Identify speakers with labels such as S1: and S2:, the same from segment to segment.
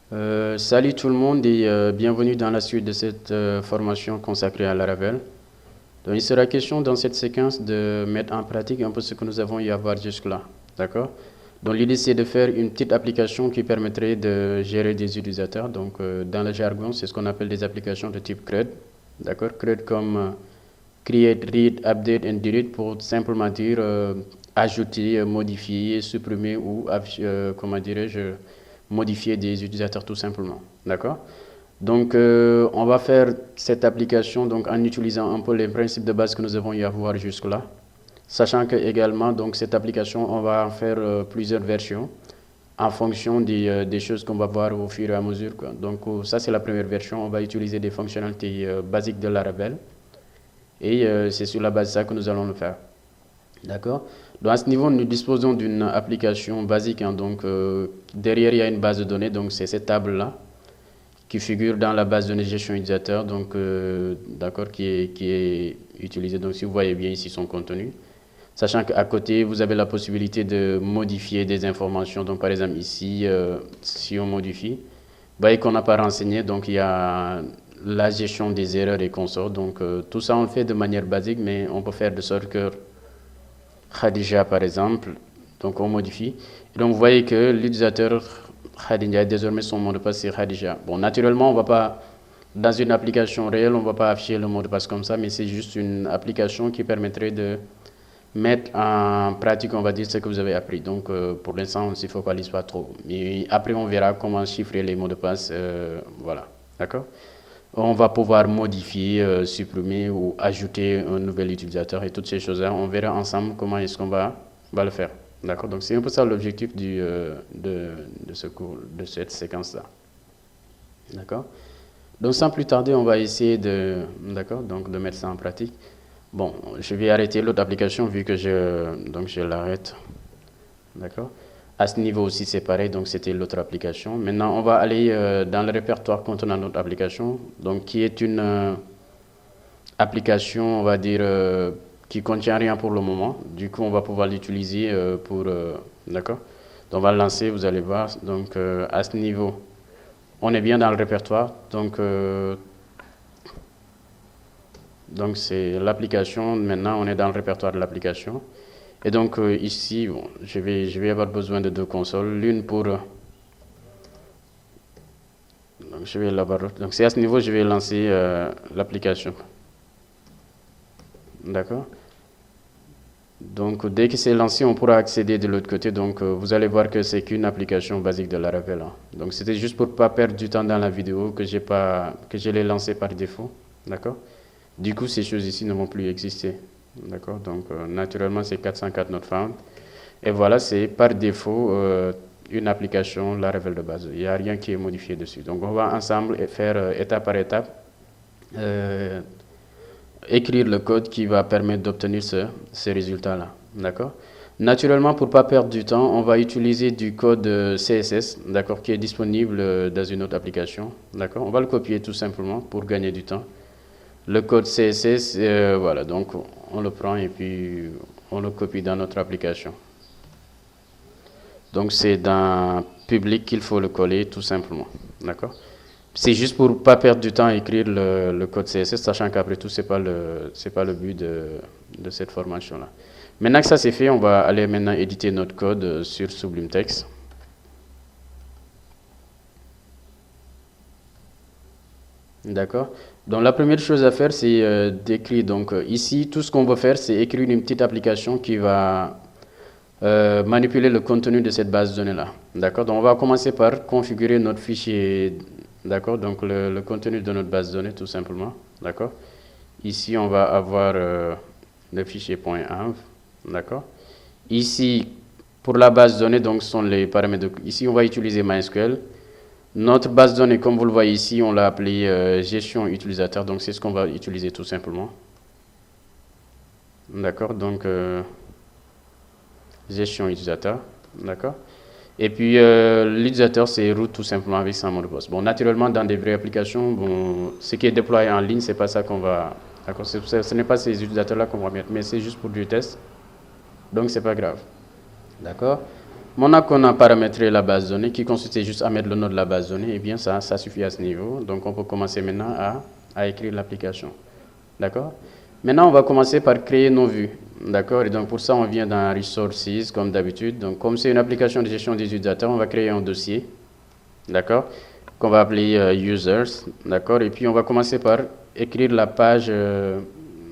S1: Salut tout le monde et bienvenue dans la suite de cette formation consacrée à Laravel. Donc, il sera question dans cette séquence de mettre en pratique un peu ce que nous avons eu à voir jusque-là. D'accord? Donc l'idée c'est de faire une petite application qui permettrait de gérer des utilisateurs. Donc dans le jargon, c'est ce qu'on appelle des applications de type CRUD. D'accord? CRUD comme create, read, update and delete pour simplement dire ajouter, modifier, supprimer ou comment dirais-je modifier des utilisateurs tout simplement. D'accord? Donc, on va faire cette application donc, en utilisant un peu les principes de base que nous avons eu à voir jusque-là. Sachant que également, donc, cette application, on va en faire plusieurs versions en fonction des choses qu'on va voir au fur et à mesure, quoi. Donc, ça, c'est la première version. On va utiliser des fonctionnalités basiques de Laravel. Et c'est sur la base de ça que nous allons le faire. D'accord? Donc à ce niveau, nous disposons d'une application basique, hein, donc derrière il y a une base de données, donc c'est cette table-là qui figure dans la base de données gestion utilisateur, donc d'accord, qui est utilisée. Donc si vous voyez bien ici son contenu, sachant qu'à côté vous avez la possibilité de modifier des informations. Donc par exemple ici, si on modifie, vous voyez qu'on n'a pas renseigné, donc il y a la gestion des erreurs et consorts. Donc tout ça on le fait de manière basique, mais on peut faire de sorte que Khadija par exemple, donc on modifie. Et donc vous voyez que l'utilisateur Khadija désormais son mot de passe c'est Khadija. Bon, naturellement on va pas, dans une application réelle, on ne va pas afficher le mot de passe comme ça, mais c'est juste une application qui permettrait de mettre en pratique, on va dire, ce que vous avez appris. Donc pour l'instant on ne s'y focalise pas trop. Mais après on verra comment chiffrer les mots de passe, voilà, d'accord. On va pouvoir modifier, supprimer ou ajouter un nouvel utilisateur et toutes ces choses-là. On verra ensemble comment est-ce qu'on va le faire. D'accord? Donc c'est un peu ça l'objectif de ce cours, de cette séquence-là. D'accord? Donc sans plus tarder, on va essayer d'accord, donc de mettre ça en pratique. Bon, je vais arrêter l'autre application vu que je l'arrête. D'accord? À ce niveau aussi, c'est pareil, donc c'était l'autre application. Maintenant, on va aller dans le répertoire contenant notre application, donc qui est une application, on va dire, qui contient rien pour le moment. Du coup, on va pouvoir l'utiliser d'accord? Donc, on va le lancer, vous allez voir. Donc, à ce niveau, on est bien dans le répertoire. Donc c'est l'application. Maintenant, on est dans le répertoire de l'application. Et donc ici, bon, je vais avoir besoin de deux consoles, l'une pour donc donc c'est à ce niveau je vais lancer l'application. D'accord? Donc dès que c'est lancé, on pourra accéder de l'autre côté. Donc vous allez voir que c'est qu'une application basique de Laravel, hein. Donc c'était juste pour pas perdre du temps dans la vidéo que je l'ai lancé par défaut. D'accord? Du coup, ces choses ici ne vont plus exister. D'accord? Donc, naturellement, c'est 404 not found. Et voilà, c'est par défaut une application Laravel de base. Il n'y a rien qui est modifié dessus. Donc, on va ensemble faire étape par étape, écrire le code qui va permettre d'obtenir ces résultats-là. D'accord? Naturellement, pour ne pas perdre du temps, on va utiliser du code CSS, d'accord, qui est disponible dans une autre application. D'accord? On va le copier tout simplement pour gagner du temps. Le code CSS, voilà, donc on le prend et puis on le copie dans notre application. Donc c'est dans public qu'il faut le coller tout simplement, d'accord? C'est juste pour ne pas perdre du temps à écrire le code CSS, sachant qu'après tout, c'est pas le but de cette formation-là. Maintenant que ça c'est fait, on va aller maintenant éditer notre code sur Sublime Text. D'accord. Donc la première chose à faire, c'est d'écrire. Donc ici, tout ce qu'on va faire, c'est écrire une petite application qui va manipuler le contenu de cette base de données-là. D'accord. Donc on va commencer par configurer notre fichier. D'accord. Donc le contenu de notre base de données, tout simplement. D'accord. Ici, on va avoir le fichier .env. D'accord. Ici, pour la base de données, donc ce sont les paramètres. Ici, on va utiliser MySQL. Notre base de données, comme vous le voyez ici, on l'a appelée gestion utilisateur, donc c'est ce qu'on va utiliser tout simplement. D'accord, donc gestion utilisateur, d'accord. Et puis l'utilisateur, c'est root tout simplement avec son mot de passe. Bon, naturellement, dans des vraies applications, bon, ce qui est déployé en ligne, c'est pas ça qu'on va. D'accord, ce n'est pas ces utilisateurs-là qu'on va mettre, mais c'est juste pour du test, donc c'est pas grave. D'accord. Maintenant qu'on a paramétré la base de données, qui consistait juste à mettre le nom de la base de données, eh bien ça suffit à ce niveau. Donc on peut commencer maintenant à écrire l'application. D'accord? Maintenant, on va commencer par créer nos vues. D'accord? Et donc pour ça, on vient dans Resources, comme d'habitude. Donc comme c'est une application de gestion des utilisateurs, on va créer un dossier. D'accord? Qu'on va appeler Users. D'accord? Et puis on va commencer par écrire la page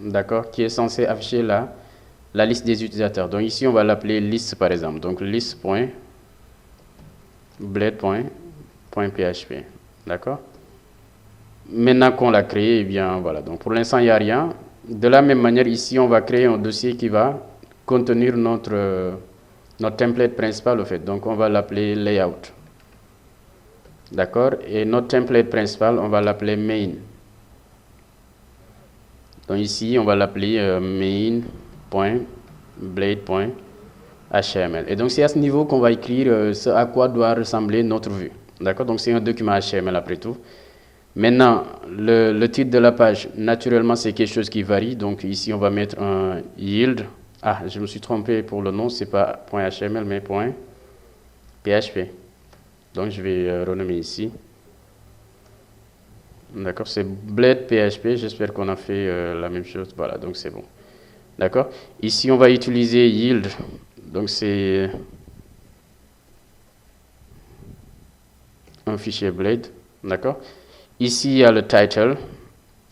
S1: d'accord, qui est censée afficher la liste des utilisateurs. Donc ici, on va l'appeler liste par exemple. Donc list.blade.php. D'accord? Maintenant qu'on l'a créé, eh bien voilà. Donc pour l'instant, il n'y a rien. De la même manière, ici, on va créer un dossier qui va contenir notre template principal au fait. Donc on va l'appeler layout. D'accord? Et notre template principal, on va l'appeler main. Donc ici, on va l'appeler main.blade.html. Et donc c'est à ce niveau qu'on va écrire ce à quoi doit ressembler notre vue. D'accord? Donc c'est un document HTML après tout. Maintenant, le titre de la page, naturellement, c'est quelque chose qui varie. Donc ici, on va mettre un yield. Ah, je me suis trompé pour le nom, c'est pas .html, mais .php. Donc je vais renommer ici. D'accord, c'est Blade PHP. J'espère qu'on a fait la même chose. Voilà, donc c'est bon. D'accord. Ici, on va utiliser yield. Donc c'est un fichier Blade. D'accord. Ici, il y a le title.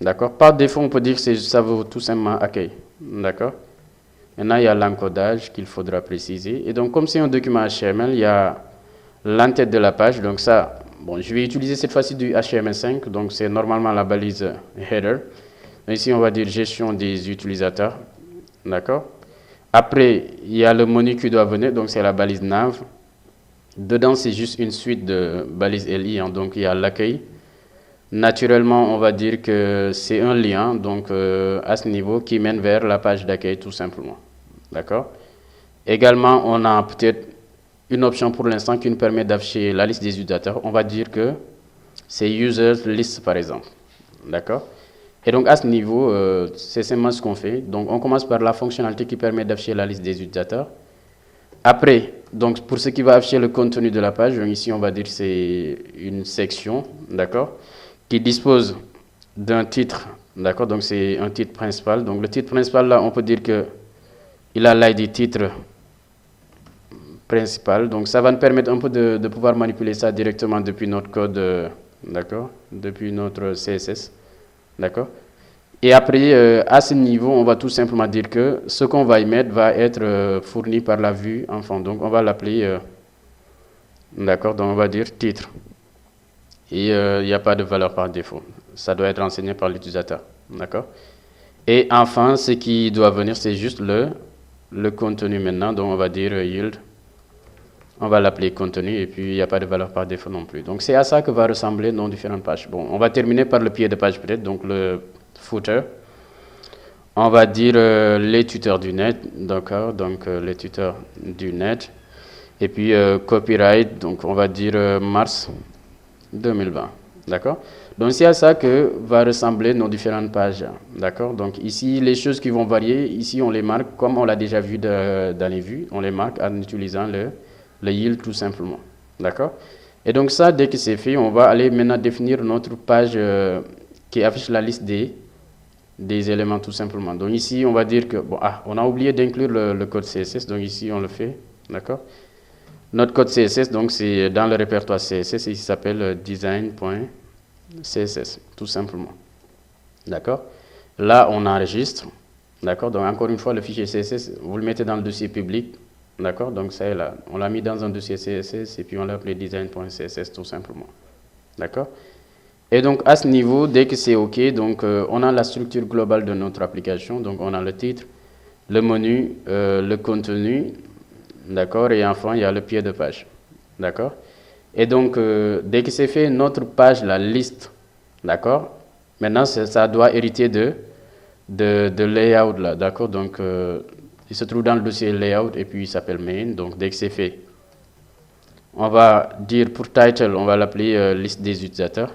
S1: D'accord. Par défaut, on peut dire que ça vaut tout simplement accueil. D'accord. Maintenant, il y a l'encodage qu'il faudra préciser. Et donc, comme c'est un document HTML, il y a l'entête de la page. Donc ça, bon, je vais utiliser cette fois-ci du HTML5. Donc c'est normalement la balise header. Donc, ici, on va dire gestion des utilisateurs. D'accord. Après, il y a le menu qui doit venir. Donc c'est la balise nav. Dedans, c'est juste une suite de balises LI. Hein, donc il y a l'accueil. Naturellement, on va dire que c'est un lien, donc à ce niveau, qui mène vers la page d'accueil tout simplement. D'accord? Également, on a peut-être une option pour l'instant qui nous permet d'afficher la liste des utilisateurs. On va dire que c'est users list par exemple. D'accord? Et donc à ce niveau, c'est simplement ce qu'on fait. Donc on commence par la fonctionnalité qui permet d'afficher la liste des utilisateurs. Après, donc pour ce qui va afficher le contenu de la page, donc ici on va dire que c'est une section, d'accord, qui dispose d'un titre, d'accord, donc c'est un titre principal. Donc le titre principal là, on peut dire que il a l'ID titre principal. Donc ça va nous permettre un peu de pouvoir manipuler ça directement depuis notre code, d'accord, depuis notre CSS, d'accord. Et après, à ce niveau, on va tout simplement dire que ce qu'on va y mettre va être fourni par la vue enfant. Donc on va l'appeler, d'accord, donc on va dire titre. Et il n'y a pas de valeur par défaut. Ça doit être renseigné par l'utilisateur, d'accord. Et enfin, ce qui doit venir, c'est juste le contenu maintenant. Donc on va dire yield. On va l'appeler contenu et puis il n'y a pas de valeur par défaut non plus. Donc c'est à ça que va ressembler nos différentes pages. Bon, on va terminer par le pied de page peut-être, donc le footer. On va dire les tuteurs du net, d'accord, donc les tuteurs du net. Et puis copyright, donc on va dire mars 2020, d'accord. Donc c'est à ça que va ressembler nos différentes pages, d'accord. Donc ici, les choses qui vont varier, ici on les marque comme on l'a déjà vu dans les vues, on les marque en utilisant le yield tout simplement, d'accord. Et donc ça, dès que c'est fait, on va aller maintenant définir notre page qui affiche la liste des éléments tout simplement. Donc ici, on va dire que, bon, on a oublié d'inclure le code CSS, donc ici on le fait, d'accord. Notre code CSS, donc c'est dans le répertoire CSS, il s'appelle design.css, tout simplement, d'accord. Là, on enregistre, d'accord. Donc encore une fois, le fichier CSS, vous le mettez dans le dossier public, d'accord. Donc ça est là, on l'a mis dans un dossier CSS et puis on l'a appelé design.css tout simplement, d'accord. Et donc à ce niveau, dès que c'est OK, donc on a la structure globale de notre application. Donc on a le titre, le menu, le contenu, d'accord, et enfin il y a le pied de page, d'accord. Et donc dès que c'est fait, notre page, la liste, d'accord, maintenant ça doit hériter de layout là, d'accord. Donc il se trouve dans le dossier layout et puis il s'appelle main. Donc dès que c'est fait, on va dire pour title, on va l'appeler liste des utilisateurs.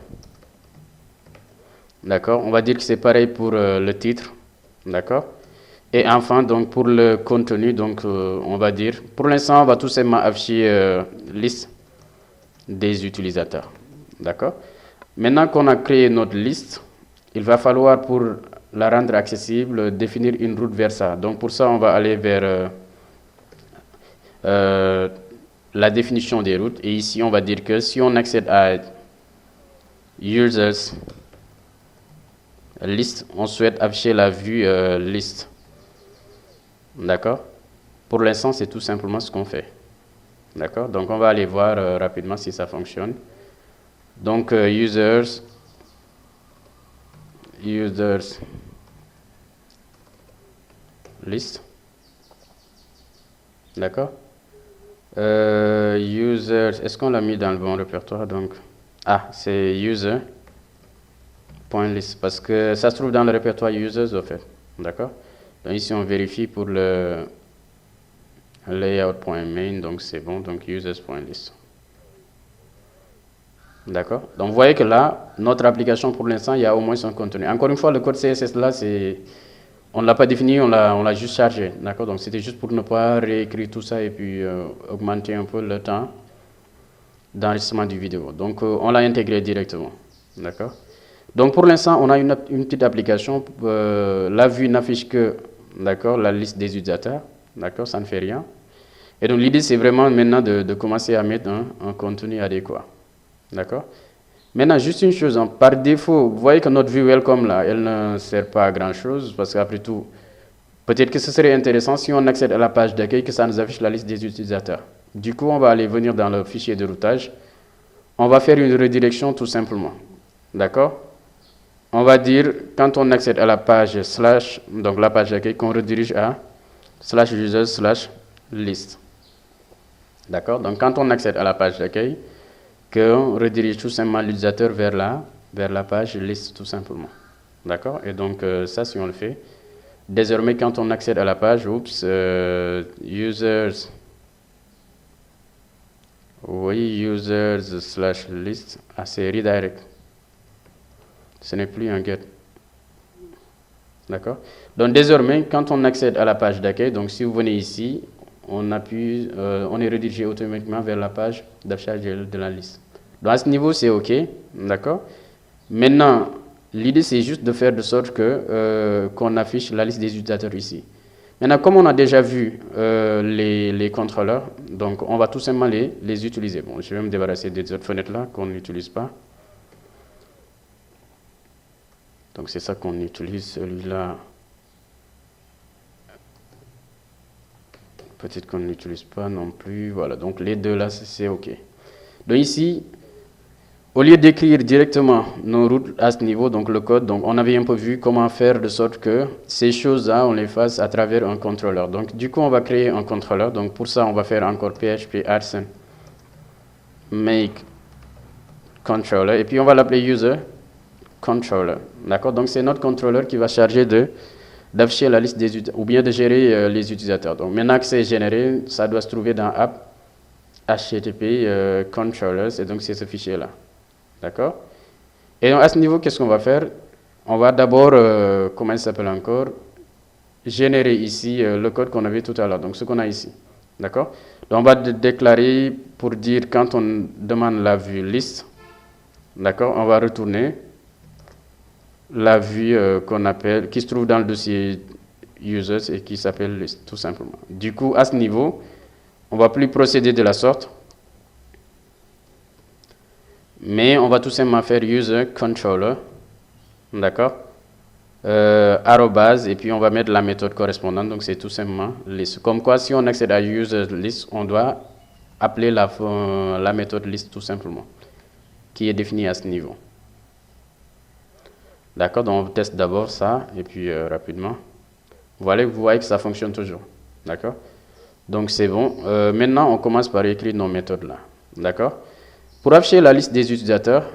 S1: D'accord, on va dire que c'est pareil pour le titre, d'accord. Et enfin, donc pour le contenu, donc on va dire, pour l'instant, on va tout simplement afficher liste des utilisateurs. D'accord? Maintenant qu'on a créé notre liste, il va falloir, pour la rendre accessible, définir une route vers ça. Donc pour ça, on va aller vers la définition des routes. Et ici, on va dire que si on accède à Users List, on souhaite afficher la vue liste. D'accord? Pour l'instant, c'est tout simplement ce qu'on fait. D'accord? Donc on va aller voir rapidement si ça fonctionne. Donc users list. D'accord? Users, est-ce qu'on l'a mis dans le bon répertoire? Donc, c'est user.list parce que ça se trouve dans le répertoire users au fait. D'accord? Donc ici on vérifie pour le layout.main, donc c'est bon, donc users.list. D'accord? Donc vous voyez que là, notre application pour l'instant, il y a au moins son contenu. Encore une fois, le code CSS là, on ne l'a pas défini, on l'a juste chargé. D'accord? Donc c'était juste pour ne pas réécrire tout ça et puis augmenter un peu le temps d'enregistrement du vidéo. Donc on l'a intégré directement. D'accord? Donc pour l'instant, on a une petite application. La vue n'affiche que, d'accord, la liste des utilisateurs. D'accord? Ça ne fait rien. Et donc l'idée, c'est vraiment maintenant de commencer à mettre un contenu adéquat. D'accord? Maintenant, juste une chose, par défaut, vous voyez que notre vue welcome là, elle ne sert pas à grand chose parce qu'après tout, peut-être que ce serait intéressant si on accède à la page d'accueil que ça nous affiche la liste des utilisateurs. Du coup, on va aller venir dans le fichier de routage. On va faire une redirection tout simplement. D'accord? On va dire, quand on accède à la page slash, donc la page d'accueil, qu'on redirige à /users/list. D'accord? Donc quand on accède à la page d'accueil, qu'on redirige tout simplement l'utilisateur vers la page liste tout simplement. D'accord? Et donc ça, si on le fait, désormais quand on accède à la page, users, oui, users/list, c'est redirect. Ce n'est plus un get. D'accord? Donc désormais, quand on accède à la page d'accueil, donc si vous venez ici, on appuie, on est redirigé automatiquement vers la page d'affichage de la liste. Donc à ce niveau, c'est OK, d'accord? Maintenant, l'idée, c'est juste de faire de sorte que qu'on affiche la liste des utilisateurs ici. Maintenant, comme on a déjà vu les contrôleurs, donc on va tout simplement les utiliser. Bon, je vais me débarrasser des autres fenêtres là qu'on n'utilise pas. Donc c'est ça qu'on utilise, celui-là. Peut-être qu'on ne l'utilise pas non plus. Voilà, donc les deux là, c'est OK. Donc ici, au lieu d'écrire directement nos routes à ce niveau, donc le code, donc on avait un peu vu comment faire de sorte que ces choses-là, on les fasse à travers un contrôleur. Donc du coup, on va créer un contrôleur. Donc pour ça, on va faire encore PHP Artisan make controller. Et puis on va l'appeler user controller. D'accord? Donc c'est notre contrôleur qui va charger d'afficher la liste des utilisateurs, ou bien de gérer les utilisateurs. Donc maintenant que c'est généré, ça doit se trouver dans app http controllers, et donc c'est ce fichier-là. D'accord? Et donc à ce niveau, qu'est-ce qu'on va faire? On va d'abord, comment il s'appelle encore, générer ici le code qu'on avait tout à l'heure, donc ce qu'on a ici. D'accord? Donc on va déclarer pour dire quand on demande la vue liste, d'accord, on va retourner la vue qu'on appelle, qui se trouve dans le dossier users et qui s'appelle list, tout simplement. Du coup, à ce niveau, on ne va plus procéder de la sorte, mais on va tout simplement faire user controller, d'accord, arrobase, et puis on va mettre la méthode correspondante, donc c'est tout simplement list. Comme quoi, si on accède à user list, on doit appeler la méthode list tout simplement, qui est définie à ce niveau. D'accord, donc on teste d'abord ça, et puis rapidement. Voilà, vous voyez que ça fonctionne toujours. D'accord? Donc c'est bon. Maintenant, on commence par écrire nos méthodes là. D'accord? Pour afficher la liste des utilisateurs,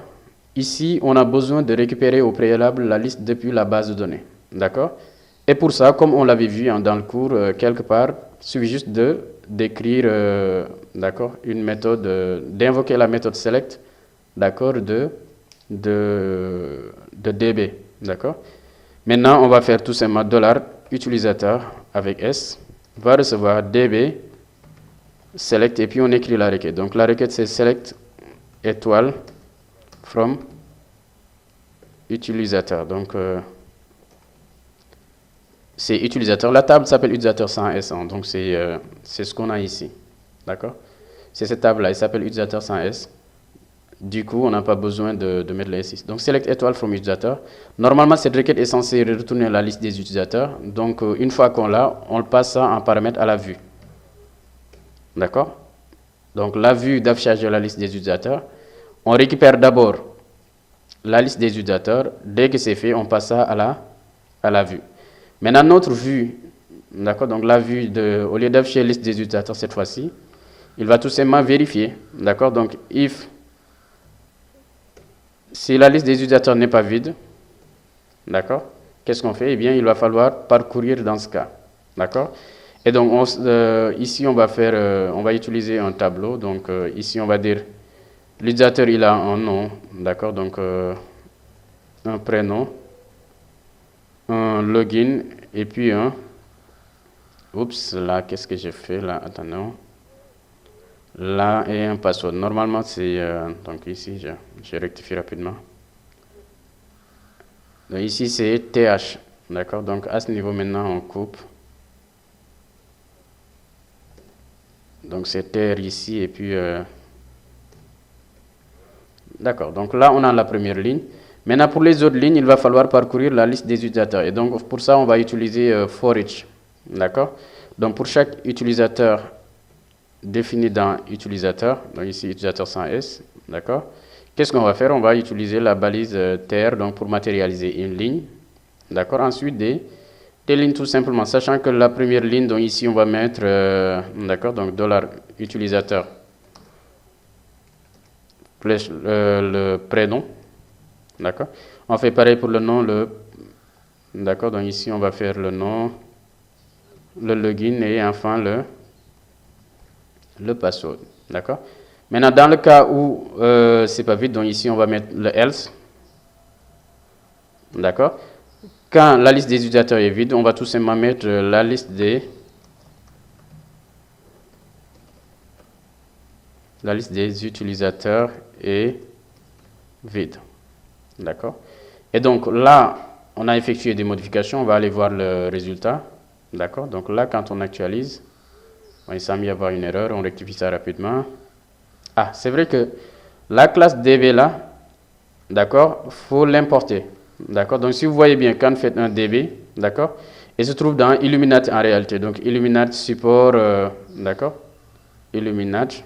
S1: ici, on a besoin de récupérer au préalable la liste depuis la base de données. D'accord? Et pour ça, comme on l'avait vu dans le cours, quelque part, il suffit juste d'écrire, d'accord, une méthode, d'invoquer la méthode select, d'accord, de DB. D'accord? Maintenant, on va faire tout simplement utilisateur avec S va recevoir db select et puis on écrit la requête. Donc la requête c'est select étoile from utilisateur. Donc c'est utilisateur. La table s'appelle utilisateur sans S1. Donc c'est ce qu'on a ici. D'accord? C'est cette table-là. Elle s'appelle utilisateur sans S. Du coup, on n'a pas besoin de mettre le S6. Donc select étoile from utilisateur. Normalement, cette requête est censée retourner la liste des utilisateurs. Donc une fois qu'on l'a, on le passe ça en paramètre à la vue. D'accord? Donc la vue d'affichage de la liste des utilisateurs. On récupère d'abord la liste des utilisateurs. Dès que c'est fait, on passe ça à la vue. Maintenant, notre vue, d'accord, donc la vue, au lieu d'afficher la liste des utilisateurs cette fois-ci, il va tout simplement vérifier, d'accord, donc si la liste des utilisateurs n'est pas vide, d'accord, qu'est-ce qu'on fait? Eh bien, il va falloir parcourir dans ce cas, d'accord. Et donc, ici, on va utiliser un tableau, donc ici, on va dire, l'utilisateur, il a un nom, d'accord, donc un prénom, un login et puis oups, là, qu'est-ce que j'ai fait là? Attendons. Là, et un password. Normalement, c'est... donc ici, je rectifie rapidement. Donc ici, c'est TH. D'accord? Donc à ce niveau, maintenant, on coupe. Donc c'est TR ici et puis... D'accord. Donc là, on a la première ligne. Maintenant, pour les autres lignes, il va falloir parcourir la liste des utilisateurs. Et donc, pour ça, on va utiliser for each. D'accord? Donc, pour chaque utilisateur défini dans utilisateur, donc ici, utilisateur sans S, d'accord? Qu'est-ce qu'on va faire? On va utiliser la balise TR donc pour matérialiser une ligne. D'accord? Ensuite, des lignes tout simplement, sachant que la première ligne, donc ici, on va mettre, d'accord, donc $utilisateur plus le prénom. D'accord? On fait pareil pour le nom, d'accord, donc ici on va faire le nom, le login et enfin le password. D'accord? Maintenant, dans le cas où c'est pas vide, donc ici on va mettre le else. D'accord? Quand la liste des utilisateurs est vide, on va tout simplement mettre la liste des utilisateurs est vide. D'accord? Et donc là, on a effectué des modifications. On va aller voir le résultat. D'accord? Donc là, quand on actualise, il semble y avoir une erreur. On rectifie ça rapidement. Ah, c'est vrai que la classe DB là, d'accord, faut l'importer. D'accord? Donc si vous voyez bien, quand vous faites un DB, d'accord, il se trouve dans Illuminate en réalité. Donc Illuminate support, d'accord, Illuminate,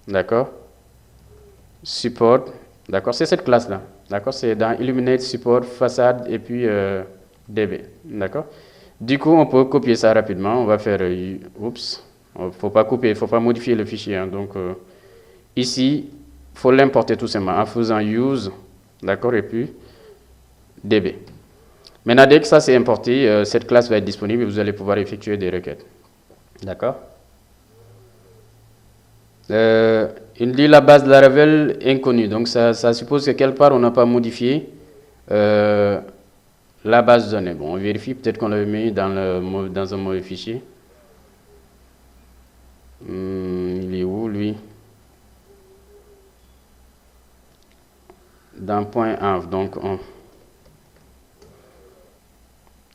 S1: d'accord, support, d'accord, c'est cette classe là, d'accord, c'est dans Illuminate support façade et puis DB, d'accord. Du coup, on peut copier ça rapidement. On va faire, oups, faut pas couper, faut pas modifier le fichier. Hein. Donc ici, faut l'importer tout simplement en faisant use, d'accord, et puis DB. Maintenant, dès que ça c'est importé, cette classe va être disponible et vous allez pouvoir effectuer des requêtes, d'accord. Il dit la base de la Laravel inconnue. Donc ça suppose que quelque part on n'a pas modifié la base de données. Bon, on vérifie, peut-être qu'on l'avait mis dans un mauvais fichier. Il est où lui? Dans .env. Donc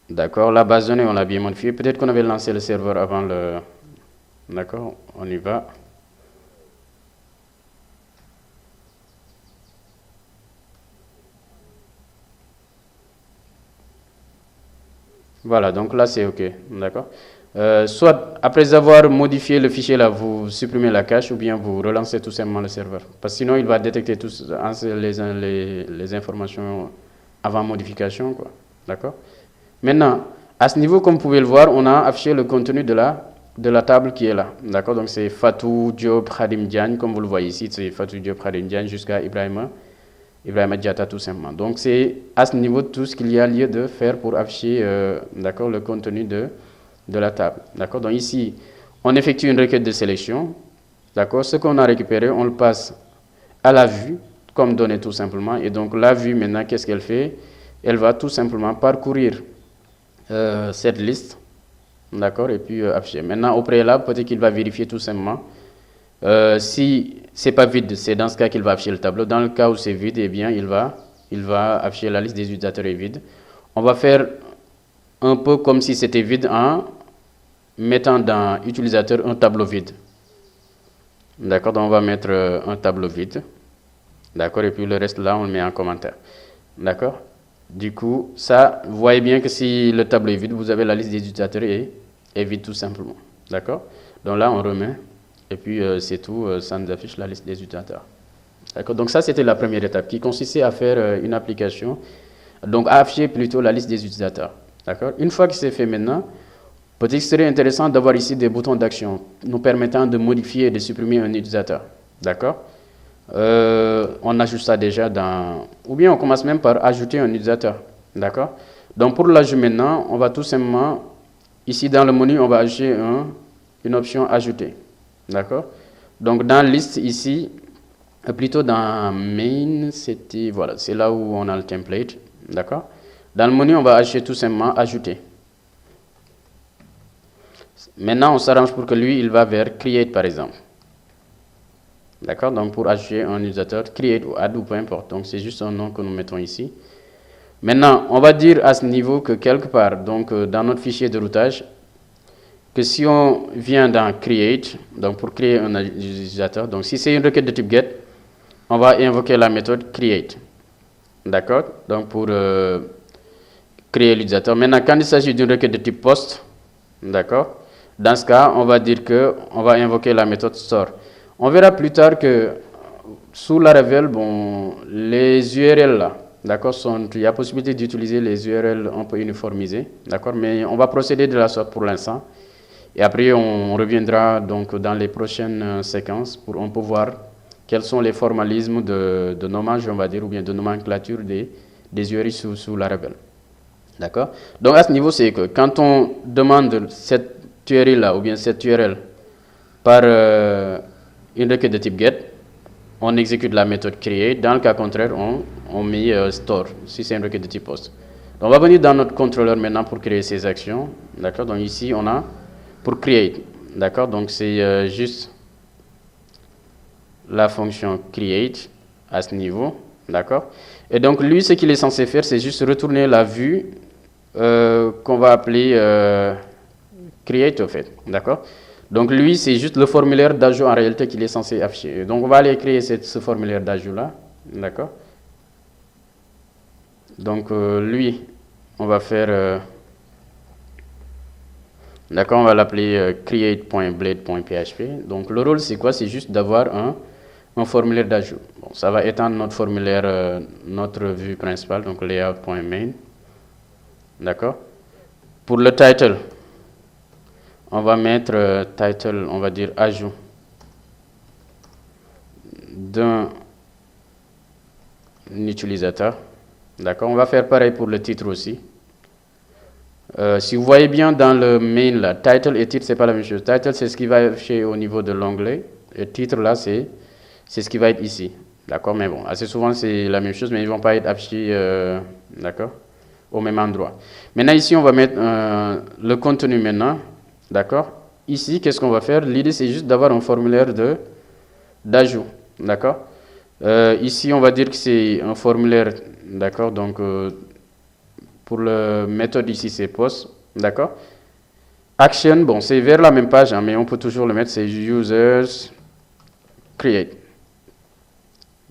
S1: d'accord, la base de données on l'a bien modifiée. Peut-être qu'on avait lancé le serveur avant le... D'accord, on y va. Voilà, donc là c'est OK, d'accord. Soit après avoir modifié le fichier là, vous supprimez la cache ou bien vous relancez tout simplement le serveur. Parce que sinon il va détecter tous les informations avant modification, quoi. D'accord. Maintenant, à ce niveau, comme vous pouvez le voir, on a affiché le contenu de la table qui est là. D'accord. Donc c'est Fatou Diop Khadim Diagne, comme vous le voyez ici, c'est Fatou Diop Khadim Diagne jusqu'à Ibrahima Diatta tout simplement. Donc c'est à ce niveau tout ce qu'il y a lieu de faire pour afficher d'accord, le contenu de la table. D'accord. Donc ici, on effectue une requête de sélection. D'accord. Ce qu'on a récupéré, on le passe à la vue. comme donnée tout simplement. Et donc la vue maintenant, qu'est-ce qu'elle fait? Elle va tout simplement parcourir cette liste, d'accord, et puis afficher. Maintenant au préalable, peut-être qu'il va vérifier tout simplement si c'est pas vide, c'est dans ce cas qu'il va afficher le tableau. Dans le cas où c'est vide, eh bien il va afficher la liste des utilisateurs est vide. On va faire un peu comme si c'était vide en mettant dans utilisateur un tableau vide. D'accord, donc on va mettre un tableau vide. D'accord, et puis le reste là, on le met en commentaire. D'accord. Du coup, ça, vous voyez bien que si le tableau est vide, vous avez la liste des utilisateurs est vide tout simplement. D'accord. Donc là, on remet, et puis c'est tout, ça nous affiche la liste des utilisateurs. D'accord. Donc ça, c'était la première étape qui consistait à faire une application, donc à afficher plutôt la liste des utilisateurs. D'accord. Une fois que c'est fait maintenant, peut-être que ce serait intéressant d'avoir ici des boutons d'action nous permettant de modifier et de supprimer un utilisateur. D'accord. On ajoute ça déjà dans... Ou bien on commence même par ajouter un utilisateur. D'accord. Donc pour l'ajout maintenant, on va tout simplement... Ici dans le menu, on va ajouter une option ajouter. D'accord. Donc dans liste ici, plutôt dans main, c'était... Voilà, c'est là où on a le template. D'accord. Dans le menu, on va ajouter tout simplement ajouter. Maintenant, on s'arrange pour que lui, il va vers create par exemple. D'accord, donc pour ajouter un utilisateur, create ou add ou peu importe. Donc c'est juste un nom que nous mettons ici. Maintenant, on va dire à ce niveau que quelque part, donc dans notre fichier de routage, que si on vient dans create, donc pour créer un utilisateur, donc si c'est une requête de type get, on va invoquer la méthode create. D'accord, donc pour créer l'utilisateur. Maintenant, quand il s'agit d'une requête de type post, d'accord, dans ce cas, on va dire que on va invoquer la méthode store. On verra plus tard que sous Laravel, bon, les URL là, d'accord, il y a possibilité d'utiliser les URL un peu uniformisées, d'accord, mais on va procéder de la sorte pour l'instant. Et après, on reviendra donc dans les prochaines séquences pour un peu voir quels sont les formalismes de nommage, on va dire, ou bien de nomenclature des URL sous Laravel. D'accord. Donc à ce niveau, c'est que quand on demande cette URL là, ou bien cette URL par une requête de type get, on exécute la méthode create. Dans le cas contraire, on met store, si c'est une requête de type post. Donc on va venir dans notre contrôleur maintenant pour créer ces actions. D'accord. Donc ici, on a pour create. D'accord. Donc c'est juste la fonction create à ce niveau. D'accord. Et donc lui, ce qu'il est censé faire, c'est juste retourner la vue qu'on va appeler create au fait. D'accord. Donc lui, c'est juste le formulaire d'ajout en réalité qu'il est censé afficher. Donc on va aller créer ce formulaire d'ajout là. D'accord. Donc lui, on va faire... d'accord, on va l'appeler create.blade.php. Donc le rôle, c'est quoi? C'est juste d'avoir un formulaire d'ajout. Bon, ça va étendre notre formulaire, notre vue principale, donc layout.main. D'accord. Pour le title, on va mettre title, on va dire ajout d'un utilisateur. D'accord. On va faire pareil pour le titre aussi. Si vous voyez bien dans le main là, title et titre, c'est pas la même chose. Title, c'est ce qui va afficher au niveau de l'onglet. Et titre là, c'est ce qui va être ici. D'accord. Mais bon, assez souvent, c'est la même chose, mais ils vont pas être affichés, d'accord, au même endroit. Maintenant, ici, on va mettre le contenu maintenant. D'accord. Ici, qu'est-ce qu'on va faire? L'idée, c'est juste d'avoir un formulaire d'ajout. D'accord. Ici, on va dire que c'est un formulaire. D'accord. Donc, pour la méthode ici, c'est post. D'accord. Action, bon, c'est vers la même page, hein, mais on peut toujours le mettre, c'est users create.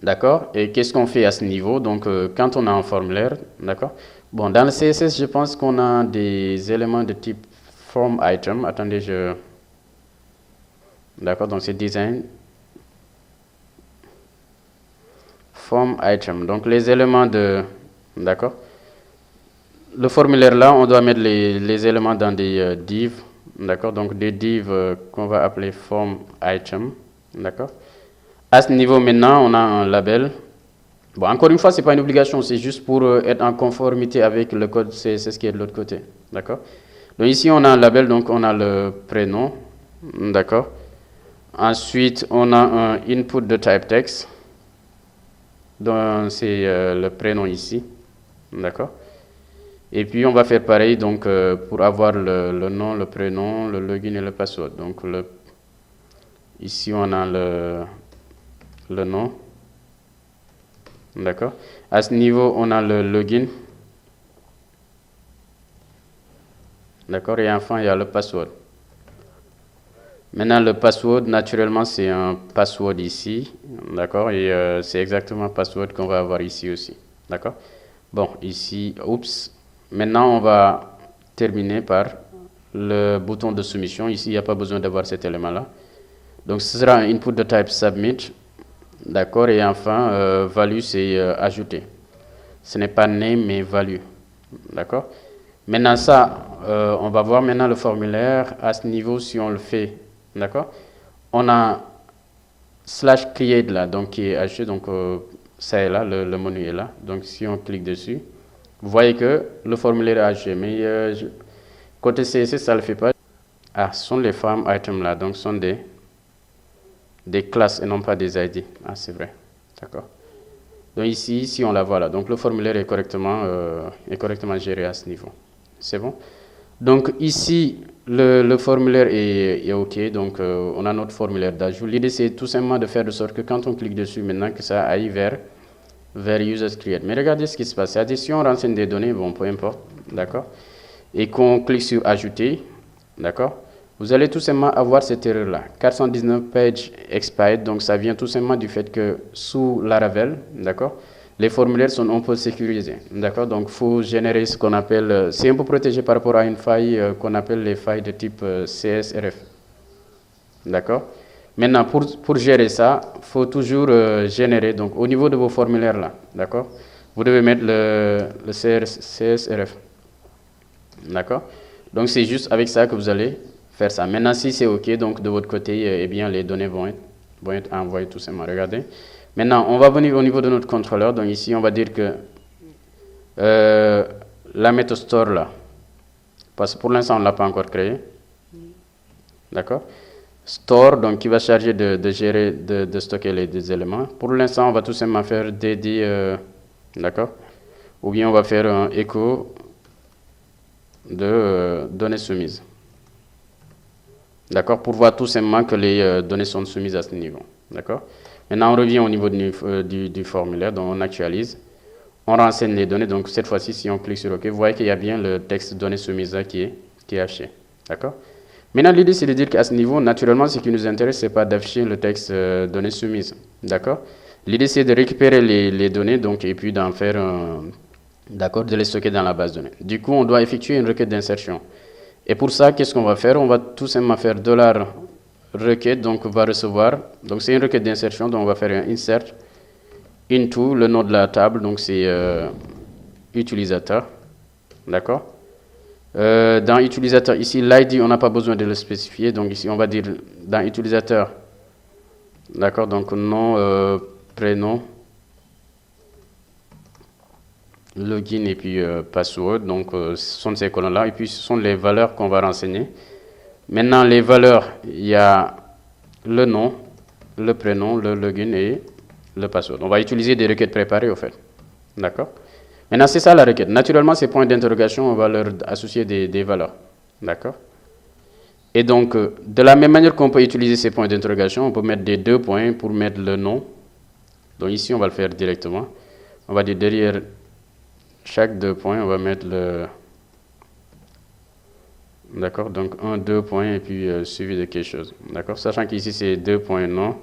S1: D'accord. Et qu'est-ce qu'on fait à ce niveau? Donc, quand on a un formulaire, d'accord. Bon, dans le CSS, je pense qu'on a des éléments de type form item. Attendez, d'accord, donc c'est design. Form item. Donc, les éléments de... D'accord. Le formulaire là, on doit mettre les éléments dans des divs. D'accord, donc des divs qu'on va appeler form item. D'accord. À ce niveau maintenant, on a un label. Bon, encore une fois, c'est pas une obligation, c'est juste pour être en conformité avec le code CSS qui est de l'autre côté. D'accord. Donc ici, on a un label, donc on a le prénom. D'accord. Ensuite, on a un input de type text. Donc, c'est le prénom ici. D'accord? Et puis, on va faire pareil donc, pour avoir le nom, le prénom, le login et le password. Donc, ici, on a le nom. D'accord? À ce niveau, on a le login. D'accord? Et enfin, il y a le password. Maintenant, le password, naturellement, c'est un password ici. D'accord? Et c'est exactement le password qu'on va avoir ici aussi. D'accord? Bon, ici, oups. Maintenant, on va terminer par le bouton de soumission. Ici, il n'y a pas besoin d'avoir cet élément-là. Donc, ce sera un input de type submit. D'accord? Et enfin, value, c'est ajouter. Ce n'est pas name, mais value. D'accord? Maintenant, ça, on va voir maintenant le formulaire. À ce niveau, si on le fait, d'accord? On a slash create là, donc qui est ajouté. Donc, ça est là, le menu est là. Donc, si on clique dessus, vous voyez que le formulaire est ajouté. Mais côté CSS, ça ne le fait pas. Ah, ce sont les form items là. Donc, ce sont des classes et non pas des ID. Ah, c'est vrai. D'accord. Donc ici, si on la voit là, donc le formulaire est correctement géré à ce niveau. C'est bon? Donc ici, le formulaire est OK. Donc on a notre formulaire d'ajout. L'idée, c'est tout simplement de faire de sorte que quand on clique dessus, maintenant que ça aille vers Users Create. Mais regardez ce qui se passe. C'est-à-dire, si on renseigne des données, bon, peu importe, d'accord? Et qu'on clique sur Ajouter, d'accord? Vous allez tout simplement avoir cette erreur-là. 419 page expired, donc ça vient tout simplement du fait que sous Laravel, d'accord, les formulaires sont un peu sécurisés, d'accord, donc il faut générer ce qu'on appelle, c'est un peu protégé par rapport à une faille qu'on appelle les failles de type CSRF, d'accord. Maintenant, pour gérer ça, il faut toujours générer, donc au niveau de vos formulaires là, d'accord, vous devez mettre le CSRF, d'accord, donc c'est juste avec ça que vous allez faire ça. Maintenant, si c'est OK, donc de votre côté, eh bien, les données vont être envoyées tout simplement. Regardez. Maintenant, on va venir au niveau de notre contrôleur. Donc ici, on va dire que la méthode store là, parce que pour l'instant, on ne l'a pas encore créée. D'accord? Store, donc qui va charger de gérer, de stocker les éléments. Pour l'instant, on va tout simplement faire dd, d'accord? Ou bien on va faire un echo de données soumises. D'accord, pour voir tout simplement que les données sont soumises à ce niveau. D'accord. Maintenant, on revient au niveau du formulaire, donc on actualise. On renseigne les données, donc cette fois-ci, si on clique sur OK, vous voyez qu'il y a bien le texte données soumises là qui est affiché. D'accord. Maintenant, l'idée, c'est de dire qu'à ce niveau, naturellement, ce qui nous intéresse, ce n'est pas d'afficher le texte données soumises. D'accord. L'idée, c'est de récupérer les données, donc, et puis d'en faire d'accord, de les stocker dans la base de données. Du coup, on doit effectuer une requête d'insertion. Et pour ça, qu'est-ce qu'on va faire? On va tout simplement faire $requête, donc on va recevoir, donc c'est une requête d'insertion, donc on va faire un insert into le nom de la table, donc c'est utilisateur, d'accord? Dans utilisateur, ici l'ID, on n'a pas besoin de le spécifier, donc ici on va dire dans utilisateur, d'accord, donc nom, prénom, login et puis password, donc ce sont ces colonnes-là, et puis ce sont les valeurs qu'on va renseigner. Maintenant, les valeurs, il y a le nom, le prénom, le login et le password. On va utiliser des requêtes préparées, au fait. D'accord? Maintenant, c'est ça la requête. Naturellement, ces points d'interrogation, on va leur associer des valeurs. D'accord? Et donc, de la même manière qu'on peut utiliser ces points d'interrogation, on peut mettre des 2 points pour mettre le nom. Donc ici, on va le faire directement. On va dire derrière chaque 2 points, on va mettre le... D'accord, donc 1, 2 points et puis suivi de quelque chose. D'accord, sachant qu'ici c'est 2 points nom,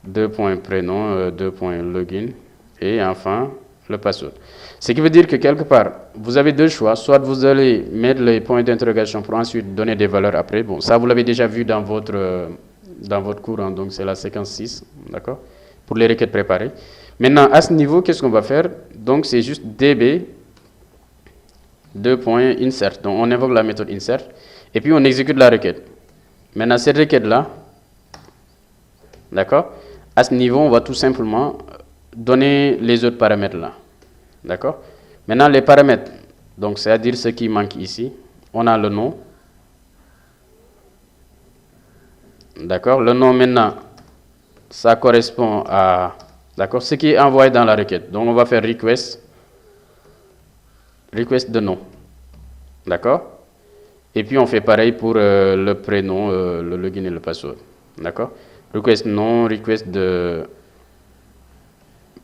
S1: 2 points prénom, 2 points login et enfin le password. Ce qui veut dire que quelque part, vous avez deux choix. Soit vous allez mettre les points d'interrogation pour ensuite donner des valeurs après. Bon, ça vous l'avez déjà vu dans votre cours, hein, donc c'est la séquence 6, d'accord, pour les requêtes préparées. Maintenant, à ce niveau, qu'est-ce qu'on va faire? Donc c'est juste db 2 points insert. Donc on invoque la méthode insert et puis on exécute la requête. Maintenant cette requête là, d'accord, à ce niveau on va tout simplement donner les autres paramètres là, d'accord. Maintenant les paramètres, donc c'est à dire ce qui manque ici, on a le nom, d'accord. Le nom maintenant ça correspond à D'accord? Ce qui est envoyé dans la requête. Donc, on va faire request de nom. D'accord? Et puis, on fait pareil pour le prénom, le login et le password. D'accord? Request nom, request de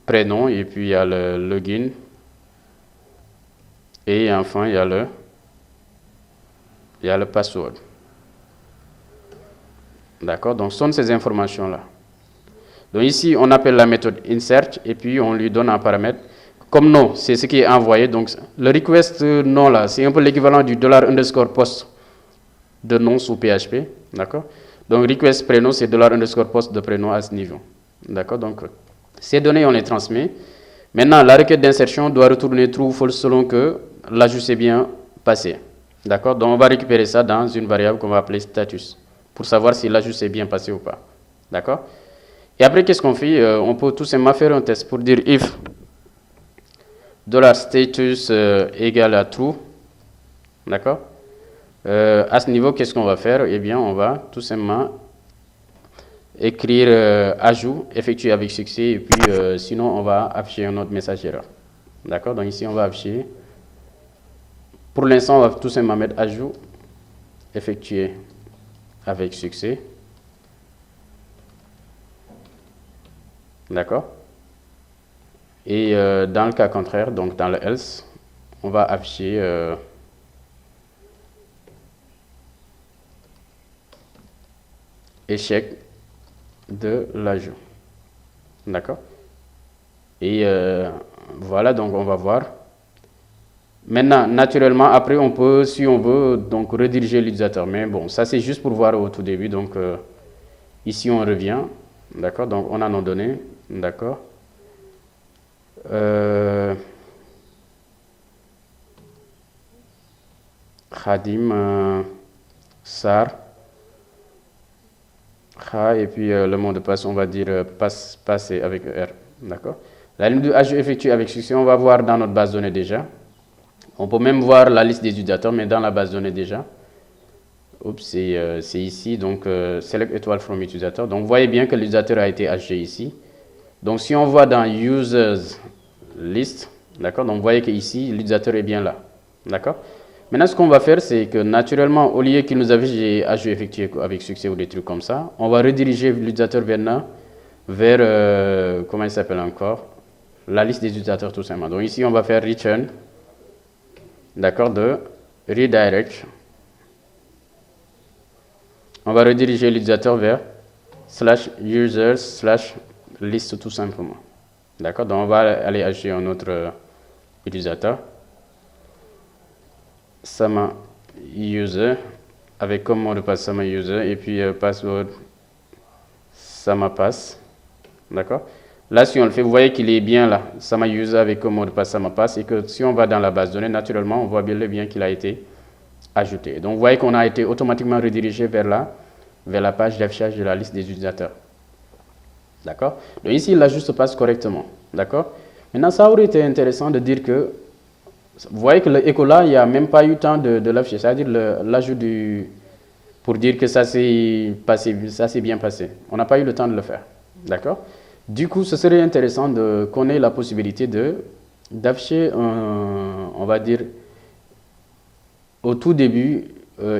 S1: prénom, et puis il y a le login. Et enfin, il y a le password. D'accord? Donc, ce sont ces informations-là. Donc, ici, on appelle la méthode insert et puis on lui donne un paramètre. Comme nom, c'est ce qui est envoyé. Donc, le request nom, là, c'est un peu l'équivalent du $_post de nom sous PHP. D'accord? Donc, request prénom, c'est $_post de prénom à ce niveau. D'accord? Donc, ces données, on les transmet. Maintenant, la requête d'insertion doit retourner true ou false selon que l'ajout s'est bien passé. D'accord? Donc, on va récupérer ça dans une variable qu'on va appeler status pour savoir si l'ajout s'est bien passé ou pas. D'accord? Et après, qu'est-ce qu'on fait? On peut tout simplement faire un test pour dire if $status égale à true. D'accord? À ce niveau, qu'est-ce qu'on va faire? Eh bien, on va tout simplement écrire ajout effectué avec succès et puis sinon, on va afficher un autre message erreur. D'accord? Donc ici, on va afficher. Pour l'instant, on va tout simplement mettre ajout effectué avec succès. D'accord? Et dans le cas contraire, donc dans le else, on va afficher échec de l'ajout. D'accord? Et voilà, donc on va voir. Maintenant, naturellement, après, on peut, si on veut, donc rediriger l'utilisateur. Mais bon, ça c'est juste pour voir au tout début. Donc ici, on revient. D'accord? Donc on a nos données. D'accord? Khadim Sar. Et puis le mot de passe, on va dire passer avec R. D'accord? La ligne de ajout effectuée avec succès, on va voir dans notre base de données déjà. On peut même voir la liste des utilisateurs, mais dans la base de données déjà. Oups, c'est ici, donc select étoile from utilisateur. Donc vous voyez bien que l'utilisateur a été ajouté ici. Donc si on voit dans users list, d'accord, donc vous voyez qu'ici l'utilisateur est bien là. D'accord? Maintenant, ce qu'on va faire, c'est que naturellement, au lieu qu'il nous avait ajout effectué avec succès ou des trucs comme ça, on va rediriger l'utilisateur vers comment il s'appelle encore? La liste des utilisateurs tout simplement. Donc ici, on va faire return, d'accord, de redirect. On va rediriger l'utilisateur vers /users/list tout simplement. D'accord, donc on va aller ajouter un autre utilisateur. Sama user avec comme mot de passe Sama user et puis password Sama pass. D'accord? Là, si on le fait, vous voyez qu'il est bien là, Sama user avec comme mot de passe Sama pass et que si on va dans la base de données, naturellement, on voit bien qu'il a été ajouté. Donc, vous voyez qu'on a été automatiquement redirigé vers la page d'affichage de la liste des utilisateurs. D'accord? Donc, ici, l'ajout se passe correctement. D'accord? Maintenant, ça aurait été intéressant de dire que vous voyez que le écho là, il n'y a même pas eu le temps de l'afficher, c'est-à-dire l'ajout pour dire que ça s'est bien passé. On n'a pas eu le temps de le faire. D'accord? Du coup, ce serait intéressant qu'on ait la possibilité d'afficher, on va dire, au tout début,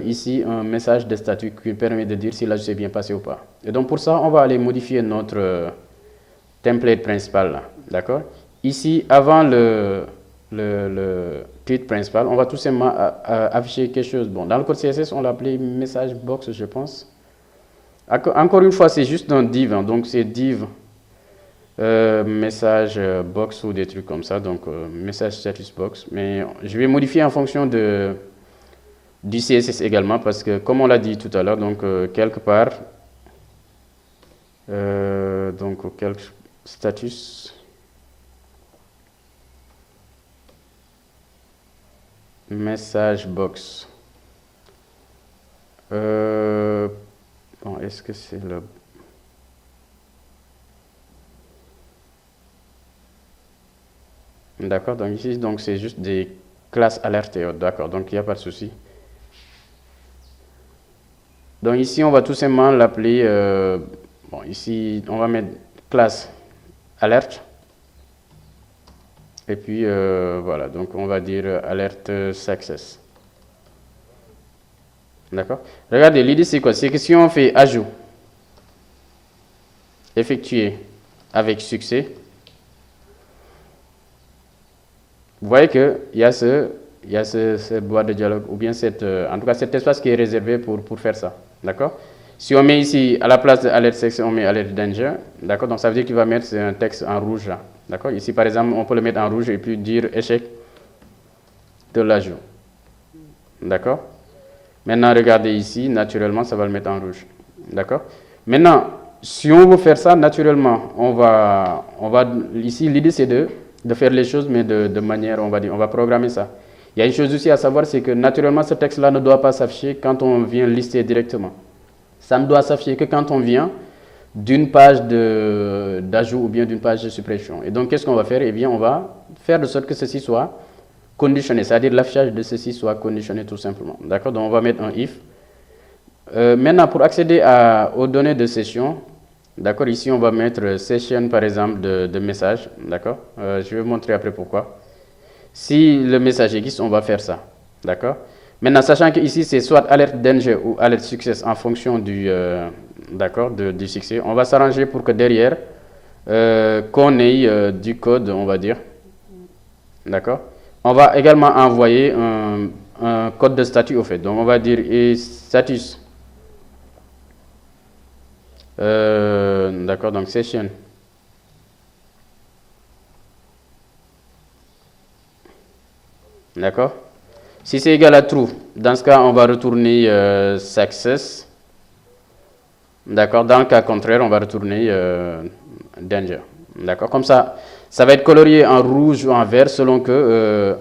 S1: ici, un message de statut qui permet de dire si l'ajout s'est bien passé ou pas. Et donc, pour ça, on va aller modifier notre template principal. D'accord? Ici, avant le tweet principal, on va tout simplement afficher quelque chose. Bon, dans le code CSS, on l'appelait message box, je pense. Encore une fois, c'est juste un div, hein, donc c'est div message box ou des trucs comme ça, donc message status box. Mais je vais modifier en fonction du CSS également, parce que comme on l'a dit tout à l'heure, donc quelque part, donc quelque status. Message box. Bon, est-ce que c'est le... D'accord, donc ici, donc c'est juste des classes alertées. D'accord, donc il n'y a pas de souci. Donc ici, on va tout simplement l'appeler... bon, ici, on va mettre classe alerte. Et puis, voilà, donc on va dire alerte success. D'accord? Regardez, l'idée c'est quoi? C'est que si on fait ajout, effectué avec succès, vous voyez qu'il y a cette boîte de dialogue, ou bien en tout cas cet espace qui est réservé pour faire ça. D'accord? Si on met ici, à la place de alert success, on met alert danger, d'accord? Donc ça veut dire qu'il va mettre un texte en rouge là. D'accord? Ici, par exemple, on peut le mettre en rouge et puis dire échec de l'ajout. D'accord? Maintenant, regardez ici, naturellement, ça va le mettre en rouge. D'accord? Maintenant, si on veut faire ça, naturellement, on va ici, l'idée c'est de faire les choses, mais de manière, on va programmer ça. Il y a une chose aussi à savoir, c'est que naturellement, ce texte-là ne doit pas s'afficher quand on vient lister directement. Ça ne doit s'afficher que quand on vient d'une page d'ajout ou bien d'une page de suppression. Et donc, qu'est-ce qu'on va faire? Eh bien, on va faire de sorte que ceci soit conditionné, c'est-à-dire l'affichage de ceci soit conditionné tout simplement. D'accord? Donc, on va mettre un if. Maintenant, pour accéder aux données de session, d'accord, ici, on va mettre session, par exemple, de message. D'accord? Je vais vous montrer après pourquoi. Si le message existe, on va faire ça. D'accord? Maintenant, sachant que ici, c'est soit alerte danger ou alerte success en fonction du succès, on va s'arranger pour que derrière, qu'on ait du code, on va dire. D'accord? On va également envoyer un code de statut au fait. Donc, on va dire status. D'accord, donc session. D'accord? Si c'est égal à true, dans ce cas, on va retourner success. D'accord? Dans le cas contraire, on va retourner danger. D'accord? Comme ça, ça va être colorié en rouge ou en vert selon que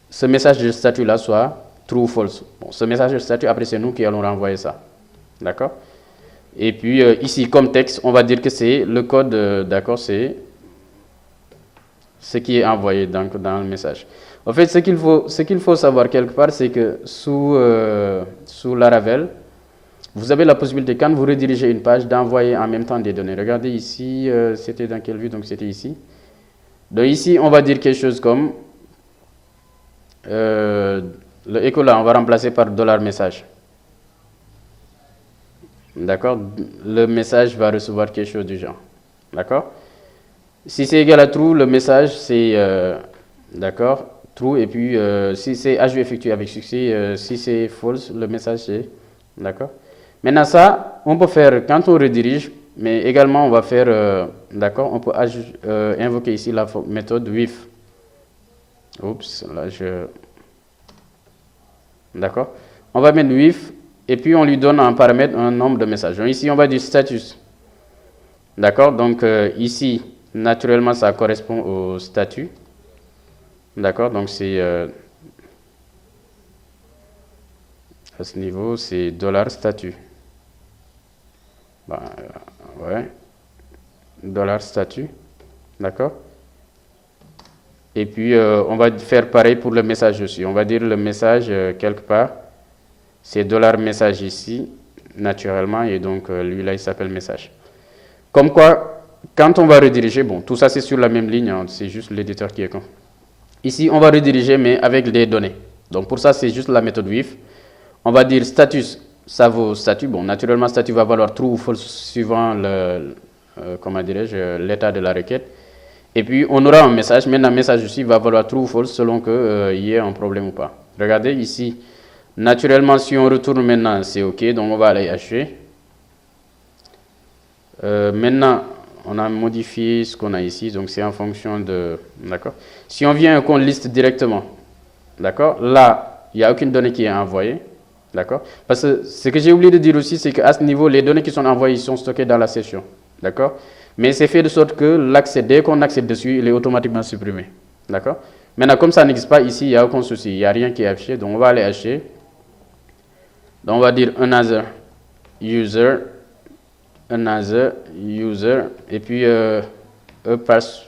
S1: ce message de statut-là soit true ou false. Bon, ce message de statut, après, c'est nous qui allons renvoyer ça. D'accord? Et puis, ici, comme texte, on va dire que c'est le code, d'accord, c'est ce qui est envoyé dans le message. En fait, ce qu'il faut savoir quelque part, c'est que sous Laravel, vous avez la possibilité, quand vous redirigez une page, d'envoyer en même temps des données. Regardez ici, c'était dans quelle vue? Donc, c'était ici. Donc, ici, on va dire quelque chose comme le echo là, on va remplacer par $message. D'accord? Le message va recevoir quelque chose du genre. D'accord? Si c'est égal à true, le message c'est d'accord, true, et puis si c'est ajout effectué avec succès, si c'est false, le message c'est d'accord. Maintenant ça, on peut faire quand on redirige, mais également on va faire d'accord, on peut invoquer ici la méthode with. Oups, là d'accord. On va mettre with et puis on lui donne en paramètre un nombre de messages. Donc ici on va dire status. D'accord, donc ici naturellement ça correspond au statut. D'accord, donc c'est à ce niveau c'est $statut. Ben, ouais, $statut. D'accord. Et puis on va faire pareil pour le message aussi. On va dire le message quelque part, c'est $message ici, naturellement, et donc lui là il s'appelle message. Comme quoi, quand on va rediriger, bon, tout ça c'est sur la même ligne, hein, c'est juste l'éditeur qui est con. Ici, on va rediriger, mais avec des données. Donc pour ça, c'est juste la méthode with. On va dire status, ça vaut statut. Bon, naturellement, statut va valoir true ou false suivant comment dirais-je, l'état de la requête. Et puis, on aura un message. Maintenant, le message aussi va valoir true ou false selon qu'il y ait un problème ou pas. Regardez ici. Naturellement, si on retourne maintenant, c'est OK. Donc, on va aller acheter. Maintenant, on a modifié ce qu'on a ici. Donc, c'est en fonction de... D'accord. Si on vient qu'on liste directement, d'accord, là, il n'y a aucune donnée qui est envoyée. D'accord. Parce que ce que j'ai oublié de dire aussi, c'est qu'à ce niveau, les données qui sont envoyées sont stockées dans la session. D'accord. Mais c'est fait de sorte que l'accès, dès qu'on accède dessus, il est automatiquement supprimé. D'accord. Maintenant, comme ça n'existe pas ici, il n'y a aucun souci. Il n'y a rien qui est affiché. Donc, on va aller acheter. Donc, on va dire another user. Et puis, pass.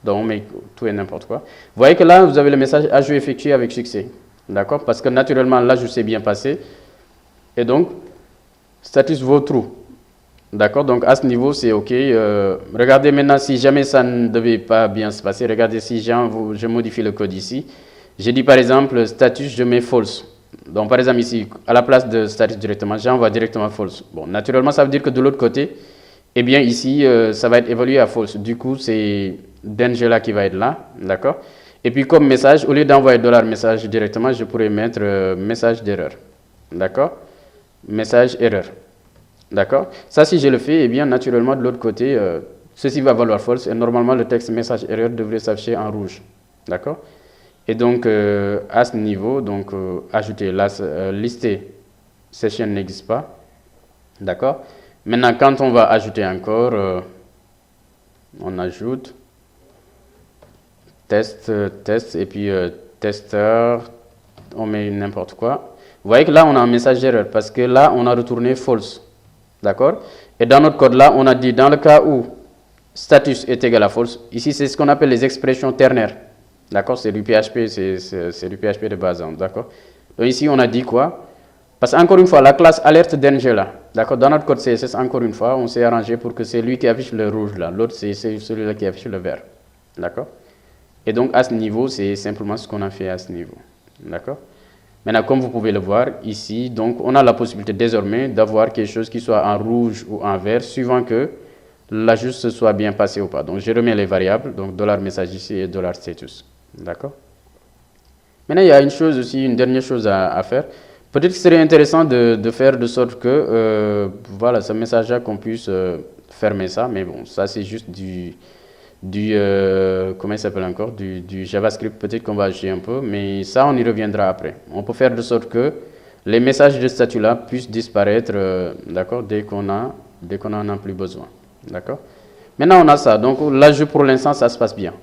S1: Donc, on met tout et n'importe quoi. Vous voyez que là, vous avez le message ajout effectué avec succès. D'accord. Parce que naturellement, l'ajout s'est bien passé. Et donc, status vaut true. D'accord, donc à ce niveau, c'est OK. Regardez maintenant, si jamais ça ne devait pas bien se passer, regardez si je modifie le code ici. J'ai dit par exemple, status, je mets false. Donc par exemple ici, à la place de status directement, j'envoie directement false. Bon, naturellement, ça veut dire que de l'autre côté, eh bien ici, ça va être évalué à false. Du coup, c'est Dangela qui va être là, d'accord. Et puis comme message, au lieu d'envoyer $message directement, je pourrais mettre message d'erreur, d'accord. Message erreur. D'accord. Ça, si je le fais, eh bien, naturellement, de l'autre côté, ceci va valoir false et normalement, le texte message erreur devrait s'afficher en rouge. D'accord. Et donc, à ce niveau, donc, ajouter, lister session n'existe pas. D'accord. Maintenant, quand on va ajouter encore, on ajoute test, et puis testeur, on met n'importe quoi. Vous voyez que là, on a un message d'erreur parce que là, on a retourné false. D'accord. Et dans notre code là, on a dit dans le cas où status est égal à false, ici c'est ce qu'on appelle les expressions ternaires. D'accord. C'est du PHP, c'est du PHP de base. D'accord. Donc ici on a dit quoi? Parce qu'encore une fois, la classe alerte d'Angela, d'accord, dans notre code CSS, encore une fois, on s'est arrangé pour que c'est lui qui affiche le rouge là, l'autre c'est celui-là qui affiche le vert. D'accord. Et donc à ce niveau, c'est simplement ce qu'on a fait à ce niveau. D'accord. Maintenant, comme vous pouvez le voir ici, donc on a la possibilité désormais d'avoir quelque chose qui soit en rouge ou en vert, suivant que l'ajuste soit bien passé ou pas. Donc je remets les variables, donc $message ici et $status. D'accord. Maintenant, il y a une chose aussi, une dernière chose à faire. Peut-être que ce serait intéressant de faire de sorte que, voilà, ce message-là, qu'on puisse fermer ça, mais bon, ça c'est juste comment il s'appelle encore, du JavaScript, peut-être qu'on va ajouter un peu, mais ça on y reviendra après. On peut faire de sorte que les messages de statut là puissent disparaître, d'accord, dès qu'on n'en a plus besoin, d'accord. Maintenant on a ça, donc l'ajout pour l'instant ça se passe bien,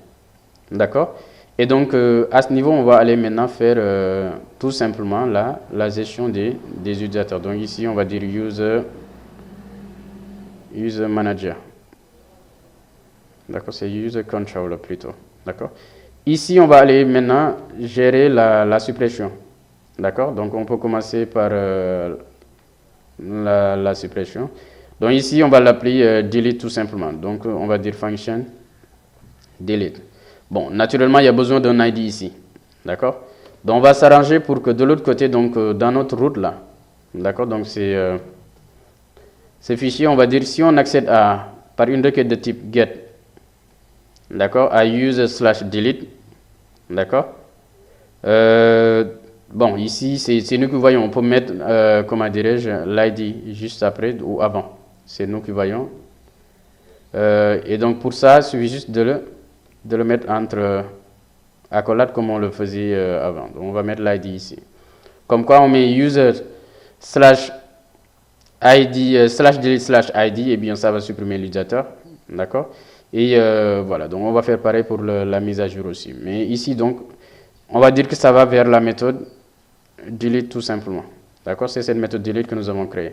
S1: d'accord. Et donc à ce niveau on va aller maintenant faire tout simplement la gestion des utilisateurs. Donc ici on va dire user manager. D'accord, c'est user controller plutôt. D'accord. Ici, on va aller maintenant gérer la suppression. D'accord. Donc, on peut commencer par la suppression. Donc, ici, on va l'appeler delete tout simplement. Donc, on va dire function delete. Bon, naturellement, il y a besoin d'un ID ici. D'accord. Donc, on va s'arranger pour que de l'autre côté, donc, dans notre route là, d'accord. Donc, ces fichiers, on va dire si on accède par une requête de type get, d'accord, à user/delete, d'accord. Bon, ici, c'est nous qui voyons. On peut mettre, comment dirais-je, l'ID juste après ou avant. C'est nous qui voyons. Et donc, pour ça, il suffit juste de le mettre entre accolades comme on le faisait avant. Donc, on va mettre l'ID ici. Comme quoi, on met user/ID/delete/ID, et bien, ça va supprimer l'utilisateur. D'accord. Et voilà, donc on va faire pareil pour la mise à jour aussi. Mais ici, donc, on va dire que ça va vers la méthode delete tout simplement. D'accord, c'est cette méthode delete que nous avons créée.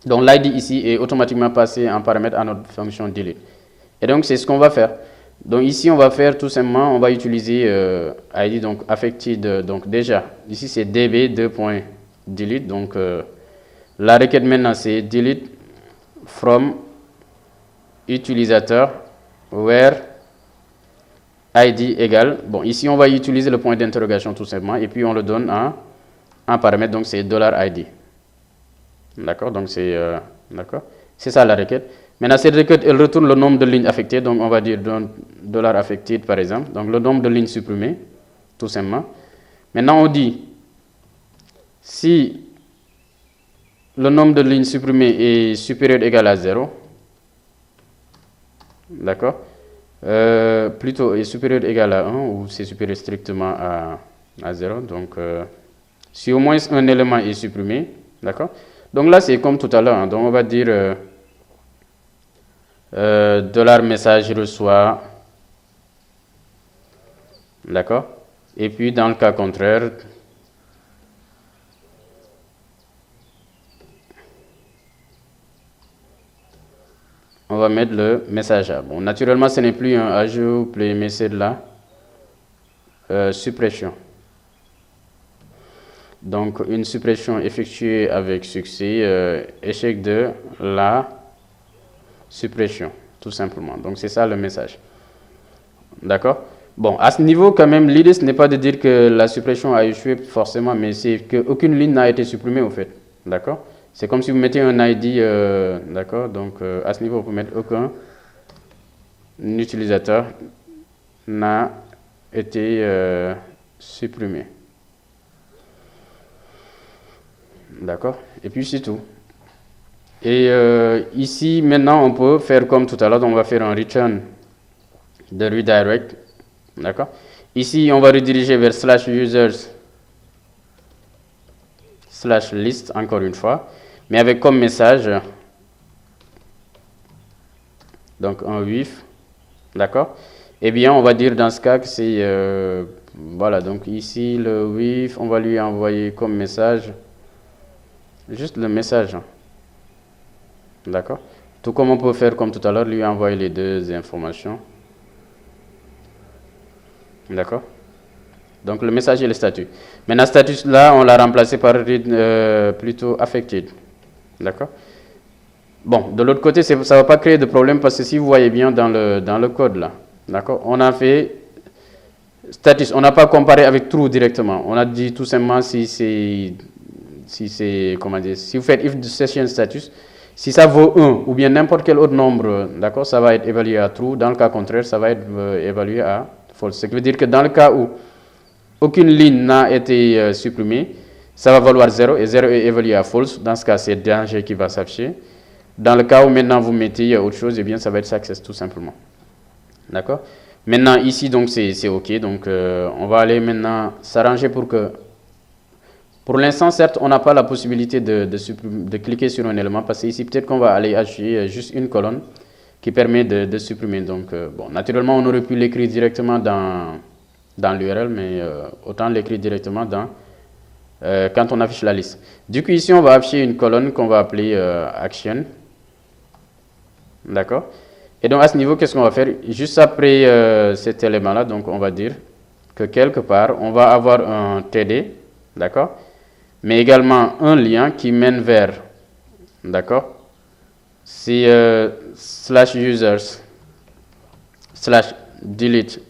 S1: Donc l'ID ici est automatiquement passé en paramètre à notre fonction delete. Et donc c'est ce qu'on va faire. Donc ici on va faire tout simplement, on va utiliser ID donc affected. Donc déjà ici c'est db2.delete. Donc la requête maintenant c'est delete from utilisateur where ID égale, bon ici on va utiliser le point d'interrogation tout simplement et puis on le donne en paramètre, donc c'est $id. D'accord, donc c'est ça la requête. Maintenant cette requête elle retourne le nombre de lignes affectées, donc on va dire $affected par exemple, donc le nombre de lignes supprimées tout simplement. Maintenant on dit si le nombre de lignes supprimées est supérieur ou égal à 0, d'accord, plutôt est supérieur ou égal à 1 ou c'est supérieur strictement à 0. Donc, si au moins un élément est supprimé, d'accord. Donc là, c'est comme tout à l'heure. Hein, donc, on va dire $message reçoit, d'accord. Et puis, dans le cas contraire, on va mettre le message A. Bon, naturellement, ce n'est plus un ajout, mais c'est de la suppression. Donc, une suppression effectuée avec succès, échec de la suppression, tout simplement. Donc, c'est ça le message. D'accord? Bon, à ce niveau, quand même, l'idée, ce n'est pas de dire que la suppression a échoué forcément, mais c'est qu'aucune ligne n'a été supprimée, au fait. D'accord? C'est comme si vous mettez un ID, d'accord? Donc, à ce niveau, vous pouvez mettre aucun utilisateur n'a été supprimé. D'accord? Et puis, c'est tout. Et ici, maintenant, on peut faire comme tout à l'heure, on va faire un return de redirect. D'accord? Ici, on va rediriger vers /users /list, encore une fois, mais avec comme message, donc un with, d'accord? Eh bien, on va dire dans ce cas que c'est, voilà, donc ici, le with, on va lui envoyer comme message, juste le message, d'accord? Tout comme on peut faire comme tout à l'heure, lui envoyer les deux informations, d'accord? Donc, le message et le statut. Maintenant, statut là, on l'a remplacé par plutôt affected. D'accord? Bon, de l'autre côté, ça ne va pas créer de problème parce que si vous voyez bien dans le code là, d'accord? On a fait status, on n'a pas comparé avec true directement. On a dit tout simplement si c'est, comment dire, si vous faites if session status, si ça vaut 1 ou bien n'importe quel autre nombre, d'accord, ça va être évalué à true. Dans le cas contraire, ça va être évalué à false. Ce qui veut dire que dans le cas où aucune ligne n'a été supprimée, ça va valoir 0 et 0 est évalué à false. Dans ce cas, c'est danger qui va s'afficher. Dans le cas où maintenant vous mettez autre chose, eh bien ça va être success tout simplement. D'accord? Maintenant ici donc c'est OK. Donc on va aller maintenant s'arranger pour que, pour l'instant certes on n'a pas la possibilité de cliquer sur un élément parce que ici peut-être qu'on va aller ajouter juste une colonne qui permet de supprimer. Donc bon, naturellement on aurait pu l'écrire directement dans l'URL, mais autant l'écrire directement quand on affiche la liste. Du coup ici on va afficher une colonne qu'on va appeler action. D'accord? Et donc à ce niveau, qu'est-ce qu'on va faire? Juste après cet élément-là, donc on va dire que quelque part, on va avoir un TD, d'accord? Mais également un lien qui mène vers, d'accord? C'est /users /delete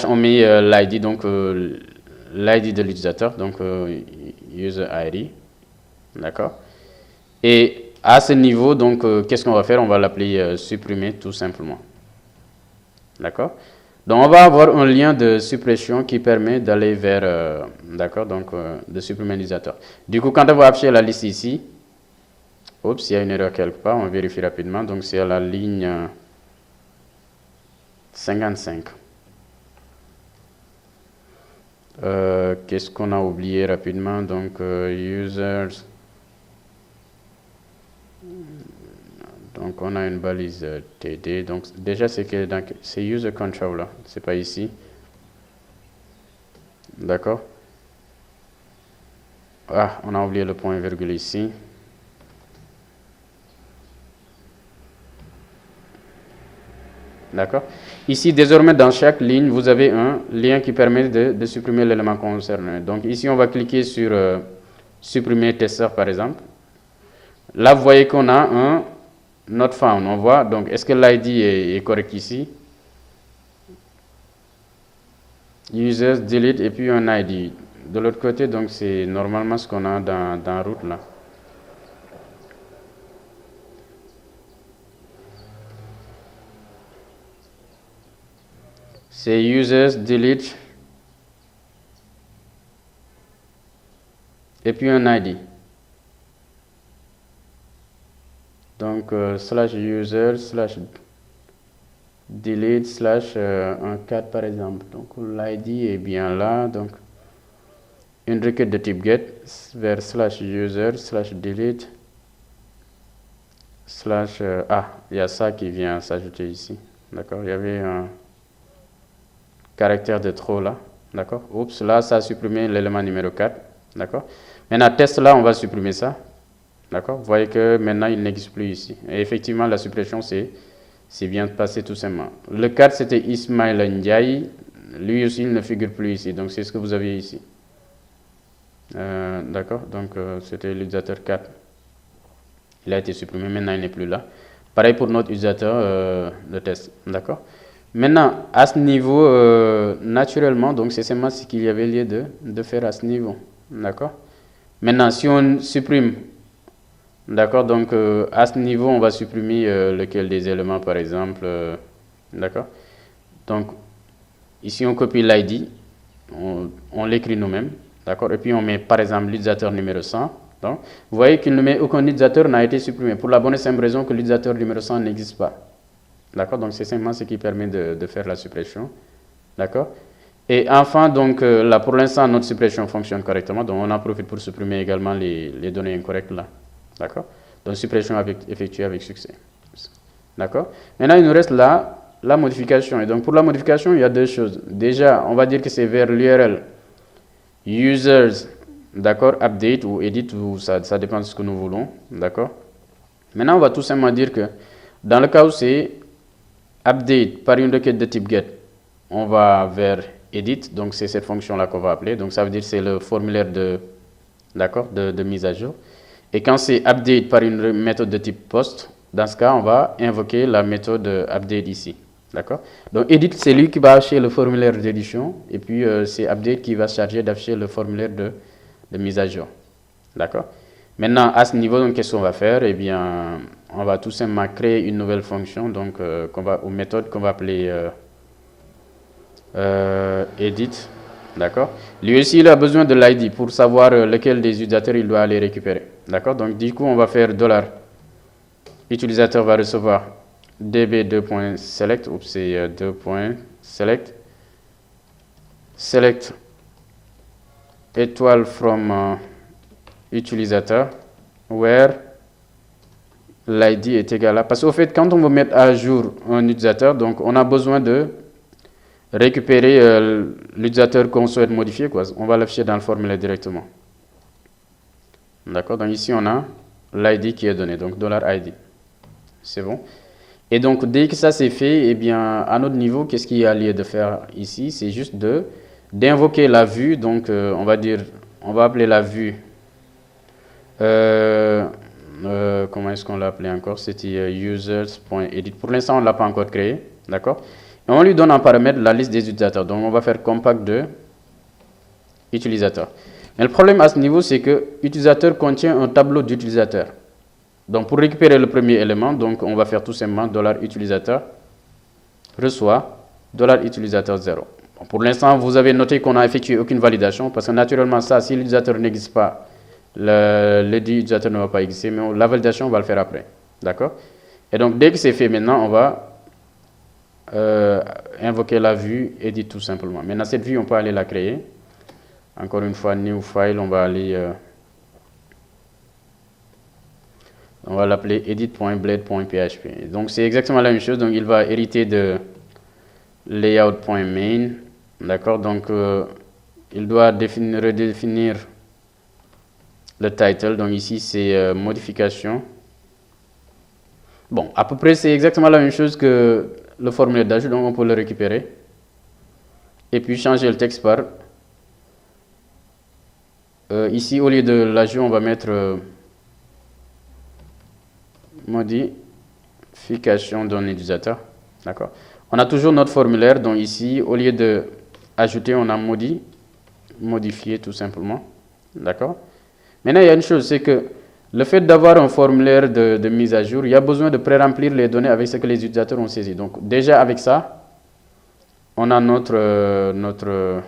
S1: / on met l'ID, donc l'ID de l'utilisateur, donc user ID, d'accord? Et à ce niveau, donc, qu'est-ce qu'on va faire? On va l'appeler supprimer tout simplement. D'accord? Donc, on va avoir un lien de suppression qui permet d'aller vers, d'accord, donc, de supprimer l'utilisateur. Du coup, quand on va afficher la liste ici, oups, il y a une erreur quelque part, on vérifie rapidement. Donc, c'est à la ligne 55. Qu'est-ce qu'on a oublié rapidement? Donc, users. Donc, on a une balise TD. Donc, déjà, c'est user controller. C'est pas ici. D'accord? Ah, on a oublié le point virgule ici. D'accord? Ici, désormais, dans chaque ligne, vous avez un lien qui permet de supprimer l'élément concerné. Donc, ici, on va cliquer sur supprimer tester, par exemple. Là, vous voyez qu'on a un not found. On voit, donc, est-ce que l'ID est correct ici? Users, delete, et puis un ID. De l'autre côté, donc, c'est normalement ce qu'on a dans route, là. C'est users, delete, et puis un ID. Donc, /user, /delete, un 4 par exemple. Donc, l'ID est bien là. Donc, une requête de type get vers /user, /delete, il y a ça qui vient s'ajouter ici. D'accord? Il y avait un caractère de trop là. D'accord? Oups, là, ça a supprimé l'élément numéro 4. D'accord? Maintenant, test là, on va supprimer ça. D'accord? Vous voyez que maintenant, il n'existe plus ici. Et effectivement, la suppression, c'est bien passé tout simplement. Le 4, c'était Ismail Ndiaye. Lui aussi, il ne figure plus ici. Donc, c'est ce que vous avez ici. D'accord? Donc, c'était l'utilisateur 4. Il a été supprimé, maintenant il n'est plus là. Pareil pour notre utilisateur de test, d'accord? Maintenant, à ce niveau, naturellement, donc c'est seulement ce qu'il y avait lieu de faire à ce niveau, d'accord? Maintenant, si on supprime, d'accord, donc à ce niveau, on va supprimer lequel des éléments, par exemple, d'accord? Donc, ici, on copie l'ID, on l'écrit nous-mêmes, d'accord? Et puis, on met, par exemple, l'utilisateur numéro 100. Donc, vous voyez qu'aucun utilisateur n'a été supprimé, pour la bonne et simple raison que l'utilisateur numéro 100 n'existe pas. D'accord? Donc, c'est simplement ce qui permet de faire la suppression. D'accord? Et enfin, donc, là, pour l'instant, notre suppression fonctionne correctement. Donc, on en profite pour supprimer également les données incorrectes là. D'accord? Donc, suppression effectuée avec succès. D'accord? Maintenant, il nous reste là la modification. Et donc, pour la modification, il y a deux choses. Déjà, on va dire que c'est vers l'URL users, d'accord, update ou edit, ou ça dépend de ce que nous voulons. D'accord? Maintenant, on va tout simplement dire que dans le cas où c'est update par une requête de type get, on va vers edit, donc c'est cette fonction-là qu'on va appeler. Donc, ça veut dire que c'est le formulaire de mise à jour. Et quand c'est update par une méthode de type post, dans ce cas, on va invoquer la méthode update ici. D'accord? Donc, edit, c'est lui qui va afficher le formulaire d'édition. Et puis, c'est update qui va se charger d'afficher le formulaire de mise à jour. D'accord? Maintenant, à ce niveau, donc, qu'est-ce qu'on va faire? Eh bien, on va tout simplement créer une nouvelle fonction, donc, ou méthode qu'on va appeler edit. D'accord? Lui aussi, il a besoin de l'ID pour savoir lequel des utilisateurs il doit aller récupérer. D'accord? Donc, du coup, on va faire $. Utilisateur va recevoir db2.select, ou c'est 2.select, select étoile from utilisateur, where l'ID est égal à... Parce qu'au fait, quand on veut mettre à jour un utilisateur, donc on a besoin de récupérer l'utilisateur qu'on souhaite modifier, quoi. On va l'afficher dans le formulaire directement. D'accord? Donc ici, on a l'ID qui est donné, donc $id. C'est bon. Et donc, dès que ça c'est fait, eh bien, à notre niveau, qu'est-ce qu'il y a lieu de faire ici? C'est juste d'invoquer la vue. Donc, on va appeler la vue. Comment est-ce qu'on l'a appelé encore? C'était users.edit. Pour l'instant, on ne l'a pas encore créé. D'accord? Et on lui donne en paramètre la liste des utilisateurs. Donc, on va faire compact de utilisateurs. Mais le problème à ce niveau, c'est que utilisateur contient un tableau d'utilisateurs. Donc, pour récupérer le premier élément, donc, on va faire tout simplement $utilisateur reçoit $utilisateur 0. Bon, pour l'instant, vous avez noté qu'on n'a effectué aucune validation parce que naturellement, ça, si l'utilisateur n'existe pas, le dit utilisateur ne va pas exister, mais la validation, on va le faire après. D'accord? Et donc, dès que c'est fait, maintenant, on va invoquer la vue edit tout simplement. Maintenant, cette vue, on peut aller la créer. Encore une fois, new file, on va aller... on va l'appeler edit.blade.php. Donc, c'est exactement la même chose. Donc, il va hériter de layout.main. D'accord? Donc, il doit redéfinir le title. Donc, ici, c'est modification. Bon, à peu près, c'est exactement la même chose que le formulaire d'ajout. Donc, on peut le récupérer. Et puis, changer le texte par... ici, au lieu de l'ajout, on va mettre... modification d'un utilisateur. D'accord? On a toujours notre formulaire, donc ici, au lieu de ajouter, on a modifier tout simplement. D'accord? Maintenant, il y a une chose, c'est que le fait d'avoir un formulaire de mise à jour, il y a besoin de pré-remplir les données avec ce que les utilisateurs ont saisi. Donc, déjà avec ça, on a notre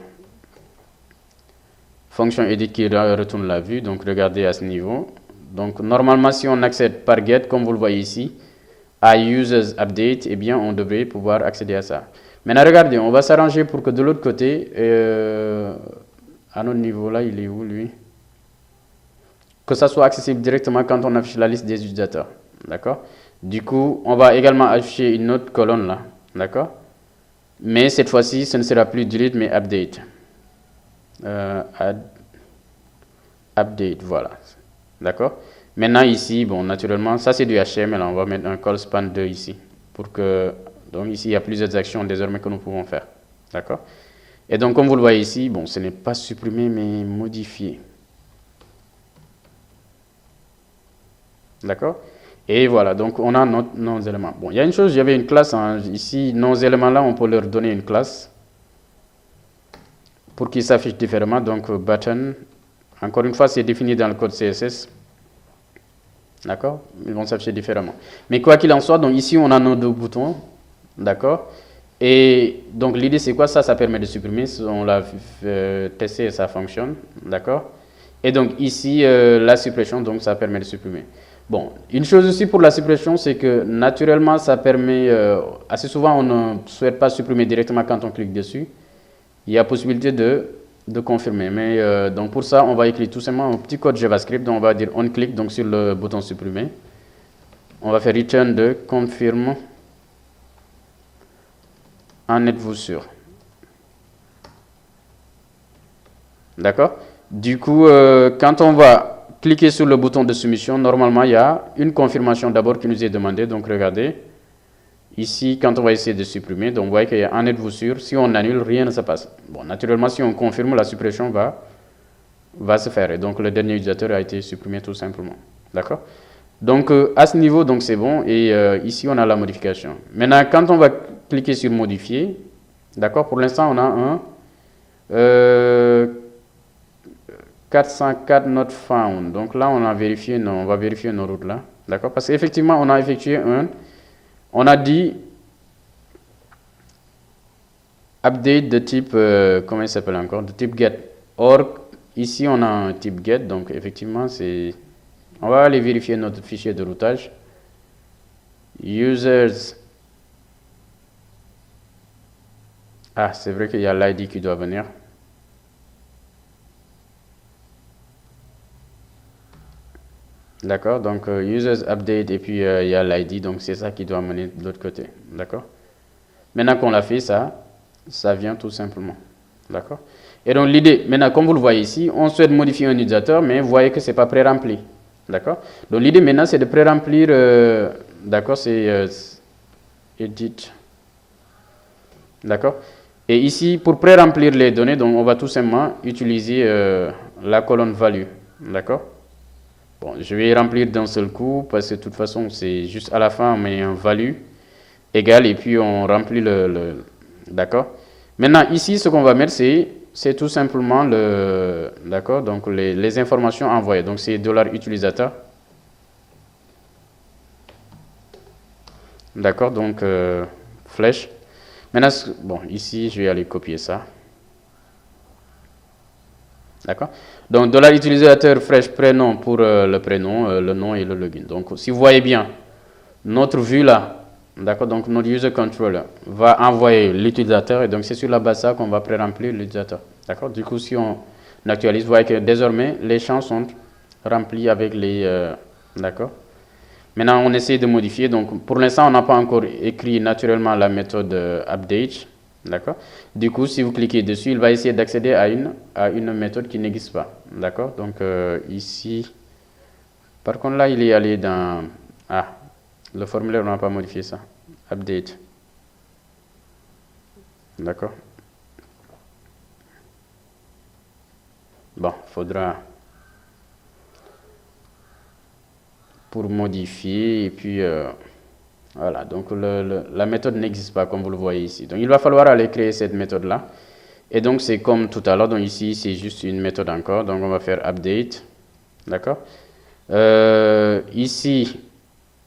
S1: fonction edit qui retourne la vue. Donc, regardez à ce niveau. Donc, normalement, si on accède par get, comme vous le voyez ici, à users update, eh bien, on devrait pouvoir accéder à ça. Maintenant, regardez, on va s'arranger pour que de l'autre côté, à notre niveau là, il est où lui? Que ça soit accessible directement quand on affiche la liste des utilisateurs. D'accord? Du coup, on va également afficher une autre colonne là. D'accord? Mais cette fois-ci, ce ne sera plus delete, mais update. Update, voilà. D'accord? Maintenant ici, bon, naturellement, ça c'est du HTML. On va mettre un call span 2 ici. Pour que, donc ici, il y a plusieurs actions désormais que nous pouvons faire. D'accord? Et donc, comme vous le voyez ici, bon, ce n'est pas supprimé, mais modifié. D'accord? Et voilà, donc on a nos éléments. Bon, il y a une chose, j'avais une classe, hein, ici, nos éléments-là, on peut leur donner une classe pour qu'ils s'affichent différemment. Donc, button, encore une fois, c'est défini dans le code CSS. D'accord? Ils vont s'afficher différemment. Mais quoi qu'il en soit, donc ici, on a nos deux boutons. D'accord? Et donc, l'idée, c'est quoi? Ça permet de supprimer. On l'a testé et ça fonctionne. D'accord? Et donc, ici, la suppression, donc ça permet de supprimer. Bon, une chose aussi pour la suppression, c'est que naturellement, ça permet, assez souvent, on ne souhaite pas supprimer directement quand on clique dessus. Il y a possibilité de confirmer. Mais donc pour ça, on va écrire tout simplement un petit code JavaScript. Donc on va dire on clique donc sur le bouton supprimer. On va faire return de confirme. En êtes-vous sûr? D'accord? Du coup, quand on va cliquer sur le bouton de soumission, normalement, il y a une confirmation d'abord qui nous est demandée. Donc, regardez. Ici, quand on va essayer de supprimer, donc vous voyez qu'il y a en êtes-vous sûr? Si on annule, rien ne se passe. Bon, naturellement, si on confirme, la suppression va se faire. Et donc, le dernier utilisateur a été supprimé tout simplement. D'accord? Donc, à ce niveau, donc c'est bon. Et ici, on a la modification. Maintenant, quand on va cliquer sur modifier, d'accord? Pour l'instant, on a un 404 not found. Donc là, on a vérifié, on va vérifier nos routes là. D'accord? Parce qu'effectivement, on a effectué on a dit update de type, comment il s'appelle encore? De type get. Or, ici, on a un type get. Donc, effectivement, c'est... On va aller vérifier notre fichier de routage. Users. Ah, c'est vrai qu'il y a l'ID qui doit venir. D'accord, donc users update et puis il y a l'ID, donc c'est ça qui doit mener de l'autre côté. D'accord. Maintenant qu'on l'a fait, ça vient tout simplement. D'accord. Et donc l'idée, maintenant comme vous le voyez ici, on souhaite modifier un utilisateur, mais vous voyez que ce n'est pas pré-rempli. D'accord. Donc l'idée maintenant, c'est de pré-remplir, d'accord, c'est edit. D'accord. Et ici, pour pré-remplir les données, donc on va tout simplement utiliser la colonne value. D'accord. Bon, je vais remplir d'un seul coup parce que de toute façon, c'est juste à la fin, on met un value égal et puis on remplit d'accord. Maintenant, ici, ce qu'on va mettre, c'est tout simplement d'accord, donc les informations envoyées. Donc, c'est $utilisateur. D'accord, donc flèche. Maintenant, bon, ici, je vais aller copier ça. D'accord. Donc, $utilisateur fraîche prénom pour le prénom, le nom et le login. Donc, si vous voyez bien, notre vue là, d'accord, donc notre user controller va envoyer l'utilisateur et donc c'est sur la base de ça qu'on va pré-remplir l'utilisateur. D'accord. Du coup, si on actualise, vous voyez que désormais, les champs sont remplis avec les... d'accord. Maintenant, on essaie de modifier. Donc, pour l'instant, on n'a pas encore écrit naturellement la méthode update. D'accord. Du coup, si vous cliquez dessus, il va essayer d'accéder à une méthode qui n'existe pas. D'accord. Donc, ici, par contre, là, il est allé dans... Ah, le formulaire, on n'a pas modifié ça. Update. D'accord. Bon, faudra... pour modifier et puis... voilà, donc la méthode n'existe pas comme vous le voyez ici. Donc il va falloir aller créer cette méthode-là. Et donc c'est comme tout à l'heure, donc ici c'est juste une méthode encore. Donc on va faire update. D'accord. Ici,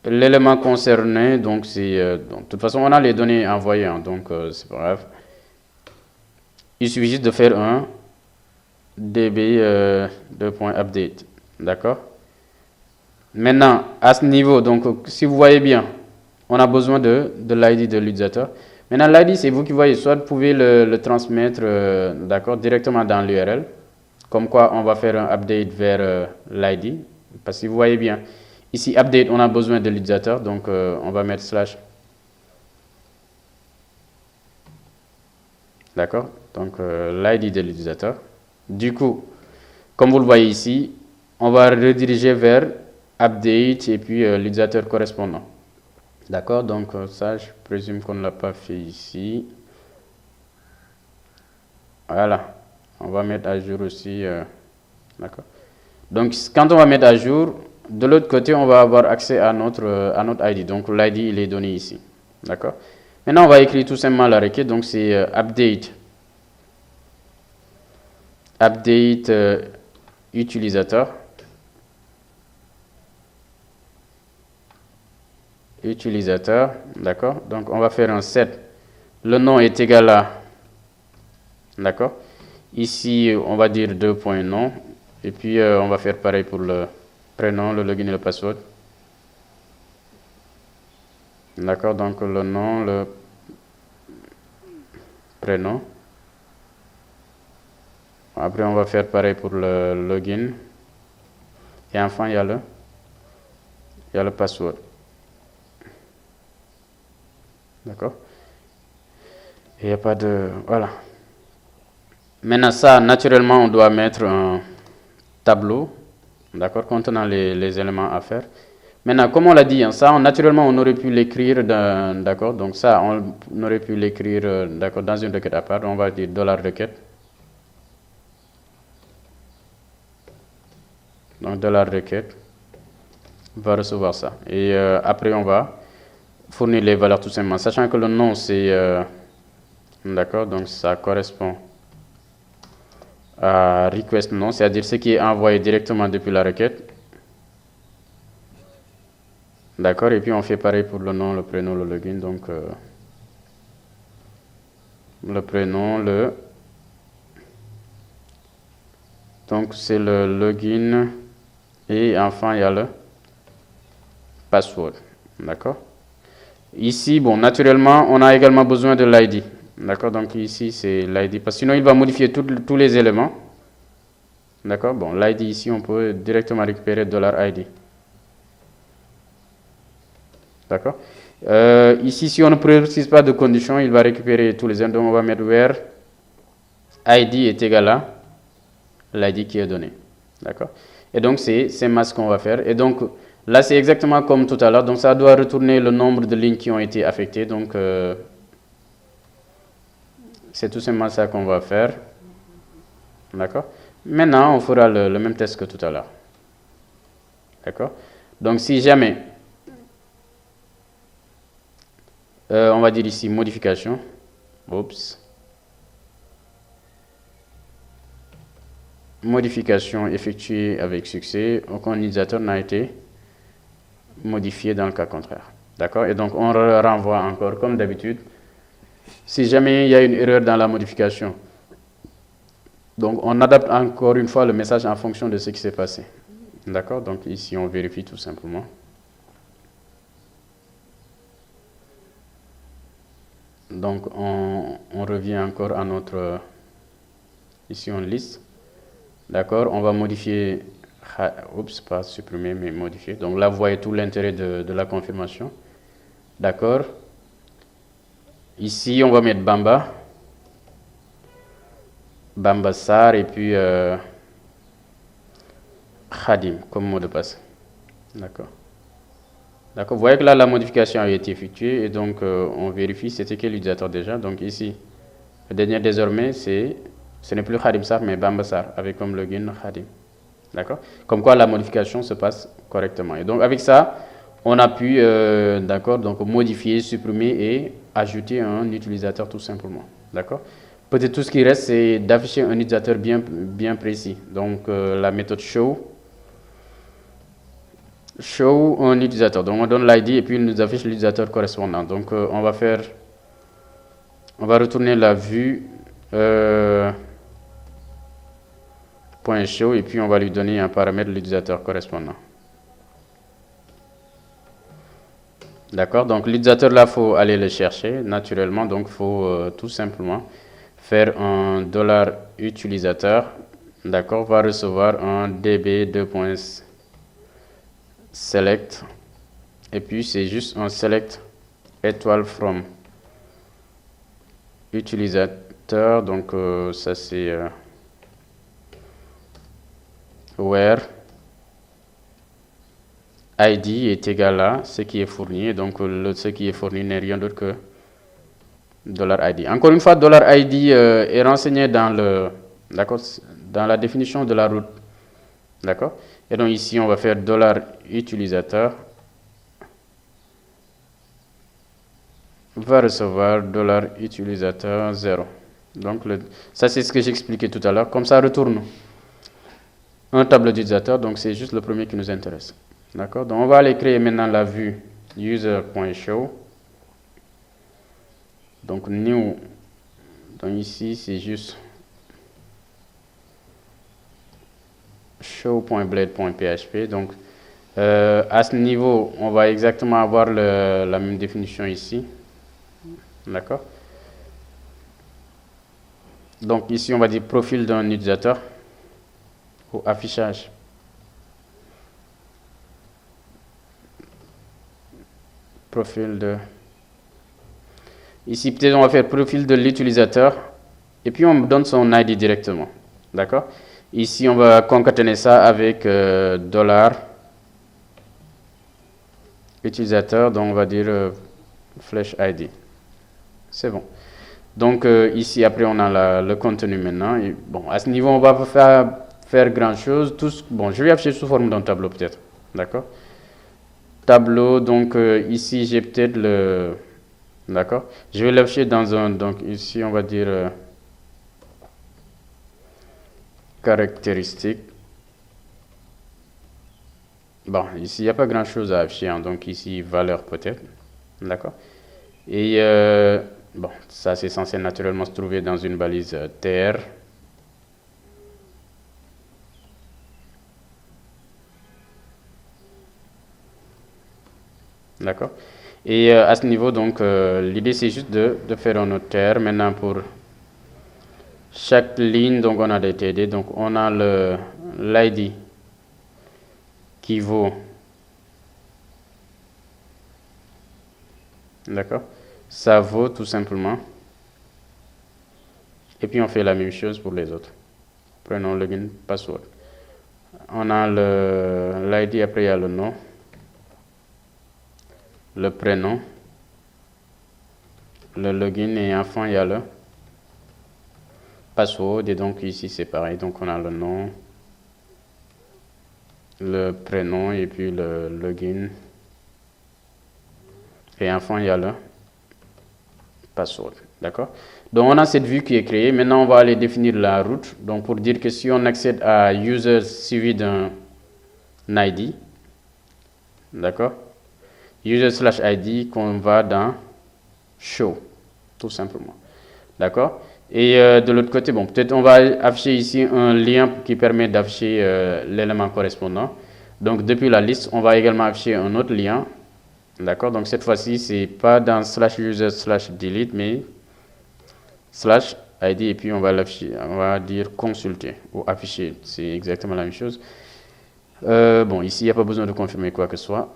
S1: l'élément concerné, donc c'est... de toute façon, on a les données envoyées, hein, donc c'est pas grave. Il suffit juste de faire un db de point update. D'accord. Maintenant, à ce niveau, donc si vous voyez bien, on a besoin de l'ID de l'utilisateur. Maintenant, l'ID, c'est vous qui voyez. Soit vous pouvez le transmettre d'accord, directement dans l'URL. Comme quoi, on va faire un update vers l'ID. Parce que vous voyez bien, ici, update, on a besoin de l'utilisateur. Donc, on va mettre slash. D'accord. Donc, l'ID de l'utilisateur. Du coup, comme vous le voyez ici, on va rediriger vers update et puis l'utilisateur correspondant. D'accord, donc ça, je présume qu'on ne l'a pas fait ici. Voilà, on va mettre à jour aussi. D'accord. Donc, quand on va mettre à jour, de l'autre côté, on va avoir accès à notre ID. Donc l'ID, il est donné ici. D'accord? Maintenant, on va écrire tout simplement la requête. Donc c'est update utilisateur. D'accord? Donc on va faire un set. Le nom est égal à, d'accord? Ici, on va dire 2.nom. Et puis, on va faire pareil pour le prénom, le login et le password. D'accord? Donc, le nom, le prénom. Après, on va faire pareil pour le login. Et enfin, il y a le password. D'accord? Il n'y a pas de... Voilà. Maintenant, ça, naturellement, on doit mettre un tableau, d'accord, contenant les éléments à faire. Maintenant, comme on l'a dit, hein, ça, naturellement, on aurait pu l'écrire, d'accord, donc ça, on aurait pu l'écrire, d'accord, dans une requête à part. On va dire $requête. Donc, $requête va recevoir ça. Et après, on va fournir les valeurs tout simplement, sachant que le nom, c'est, d'accord, donc ça correspond à request nom, c'est-à-dire ce qui est envoyé directement depuis la requête. D'accord, et puis on fait pareil pour le nom, le prénom, le login. Donc, le prénom, donc c'est le login. Et enfin, il y a le password. D'accord. Ici, bon, naturellement, on a également besoin de l'ID. D'accord, donc ici, c'est l'ID. Parce que sinon, il va modifier tous les éléments. D'accord, bon, l'ID ici, on peut directement récupérer $ID. D'accord. Ici, si on ne précise pas de condition, il va récupérer tous les éléments. Donc, on va mettre where ID est égal à l'ID qui est donné. D'accord. Et donc, c'est ce qu'on va faire. Et donc, là, c'est exactement comme tout à l'heure. Donc, ça doit retourner le nombre de lignes qui ont été affectées. Donc, c'est tout simplement ça qu'on va faire. D'accord. Maintenant, on fera le même test que tout à l'heure. D'accord. Donc, si jamais, on va dire ici modification. Oups. Modification effectuée avec succès. Aucun utilisateur n'a été modifié dans le cas contraire. D'accord. Et donc, on renvoie encore comme d'habitude. Si jamais il y a une erreur dans la modification, donc on adapte encore une fois le message en fonction de ce qui s'est passé. D'accord. Donc, ici, on vérifie tout simplement. Donc, on revient encore à notre... ici, on liste. D'accord. On va modifier... Oups, pas supprimer, mais modifier. Donc là, vous voyez tout l'intérêt de la confirmation. D'accord. Ici, on va mettre Bamba. Bamba Sar et puis Khadim comme mot de passe. D'accord. D'accord. Vous voyez que là, la modification a été effectuée et donc on vérifie c'était quel utilisateur déjà. Donc ici, le dernier désormais, ce n'est plus Khadim Sar, mais Bamba Sar avec comme login Khadim. D'accord. Comme quoi la modification se passe correctement. Et donc avec ça, on a pu d'accord, donc modifier, supprimer et ajouter un utilisateur tout simplement. D'accord. Peut-être tout ce qui reste, c'est d'afficher un utilisateur bien précis. Donc la méthode show un utilisateur. Donc on donne l'ID et puis il nous affiche l'utilisateur correspondant. Donc on va retourner la vue .show et puis on va lui donner un paramètre de l'utilisateur correspondant. D'accord, donc l'utilisateur là, il faut aller le chercher naturellement, donc il faut tout simplement faire un $utilisateur, d'accord, va recevoir un db2.select et puis c'est juste un select étoile from utilisateur, donc ça c'est where ID est égal à ce qui est fourni, et donc ce qui est fourni n'est rien d'autre que $ID. Encore une fois, $ID est renseigné dans la définition de la route, d'accord. Et donc ici, on va faire $utilisateur va recevoir $utilisateur 0. Donc ça, c'est ce que j'expliquais tout à l'heure. Comme ça, retourne un tableau d'utilisateur. Donc c'est juste le premier qui nous intéresse. D'accord? Donc on va aller créer maintenant la vue user.show. Donc new. Donc ici, c'est juste show.blade.php. Donc à ce niveau, on va exactement avoir la même définition ici. D'accord? Donc ici, on va dire profil d'un utilisateur ou affichage. Profil de... Ici, peut-être on va faire profil de l'utilisateur et puis on donne son ID directement. D'accord? Ici, on va concaténer ça avec $utilisateur, donc on va dire flash ID. C'est bon. Donc ici, après, on a le contenu maintenant. Et, bon, à ce niveau, on va pas faire grand chose. Bon, je vais afficher sous forme d'un tableau peut-être. D'accord? Tableau, donc ici, j'ai peut-être le... D'accord? Je vais l'afficher dans un... Donc ici, on va dire caractéristiques. Bon, ici, il n'y a pas grand-chose à afficher. Hein, donc ici, valeur peut-être. D'accord? Et bon, ça, c'est censé naturellement se trouver dans une balise tr. D'accord? Et à ce niveau, donc, l'idée, c'est juste de faire un autre tr. Maintenant, pour chaque ligne, donc, on a des TD. Donc, on a l'ID qui vaut... D'accord? Ça vaut tout simplement. Et puis, on fait la même chose pour les autres. Prenons login, password. On a l'ID, après, il y a le nom. Le prénom, le login et enfin il y a le password et donc ici c'est pareil, donc on a le nom, le prénom et puis le login et enfin il y a le password. D'accord? Donc on a cette vue qui est créée. Maintenant on va aller définir la route. Donc pour dire que si on accède à user suivi d'un ID, d'accord, user/id qu'on va dans show, tout simplement. D'accord? Et de l'autre côté, bon, peut-être on va afficher ici un lien qui permet d'afficher l'élément correspondant. Donc depuis la liste, on va également afficher un autre lien. D'accord? Donc cette fois-ci, c'est pas dans /user/delete, mais /id et puis on va l'afficher, on va dire consulter ou afficher. C'est exactement la même chose. Bon, ici, il n'y a pas besoin de confirmer quoi que ce soit.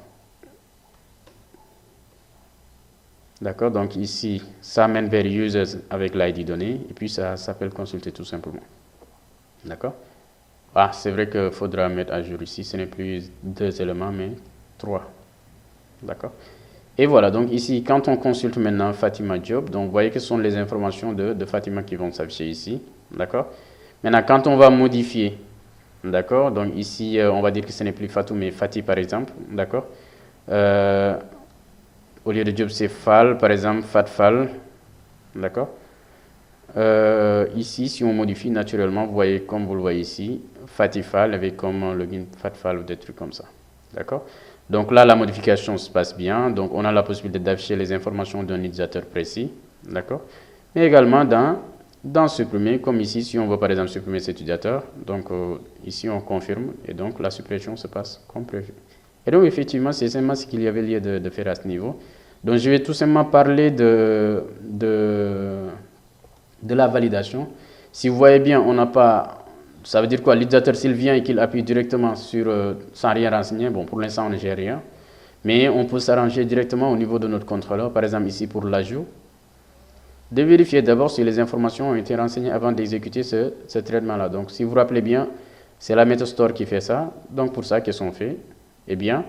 S1: D'accord, donc ici, ça mène vers users avec l'ID donné, et puis ça s'appelle consulter tout simplement. D'accord? Ah, c'est vrai qu'il faudra mettre à jour ici, ce n'est plus 2 éléments, mais 3. D'accord? Et voilà, donc ici, quand on consulte maintenant Fatima Job, donc vous voyez que ce sont les informations de Fatima qui vont s'afficher ici. D'accord? Maintenant, quand on va modifier, d'accord, donc ici, on va dire que ce n'est plus Fatou, mais Fatih par exemple. D'accord? Au lieu de job, c'est fal, par exemple, fatfal. D'accord? Ici, si on modifie naturellement, vous voyez, comme vous le voyez ici, fatifal avec comme login fatfal ou des trucs comme ça. D'accord? Donc là, la modification se passe bien. Donc on a la possibilité d'afficher les informations d'un utilisateur précis. D'accord? Mais également dans supprimer, comme ici, si on veut par exemple supprimer cet utilisateur. Donc ici, on confirme et donc la suppression se passe comme prévu. Et donc, effectivement, c'est simplement ce qu'il y avait lieu de faire à ce niveau. Donc, je vais tout simplement parler de la validation. Si vous voyez bien, on n'a pas... Ça veut dire quoi? L'utilisateur, s'il vient et qu'il appuie directement sur... sans rien renseigner, bon, pour l'instant, on ne gère rien. Mais on peut s'arranger directement au niveau de notre contrôleur. Par exemple, ici, pour l'ajout, de vérifier d'abord si les informations ont été renseignées avant d'exécuter ce traitement-là. Donc, si vous vous rappelez bien, c'est la méthode store qui fait ça. Donc, pour ça, qu'est-ce qu'on fait? Eh bien,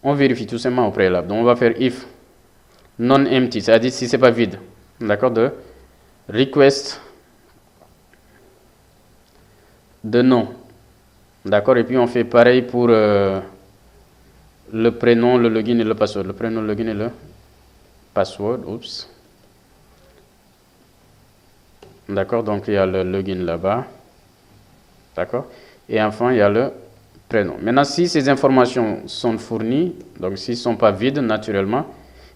S1: on vérifie tout simplement au préalable. Donc, on va faire if non-empty, c'est-à-dire si ce n'est pas vide. D'accord? De request de nom. D'accord, et puis on fait pareil pour le prénom, le login et le password. Le prénom, le login et le password. Oups. D'accord, donc il y a le login là-bas. D'accord, et enfin il y a le prénom. Maintenant, si ces informations sont fournies, donc s'ils ne sont pas vides naturellement,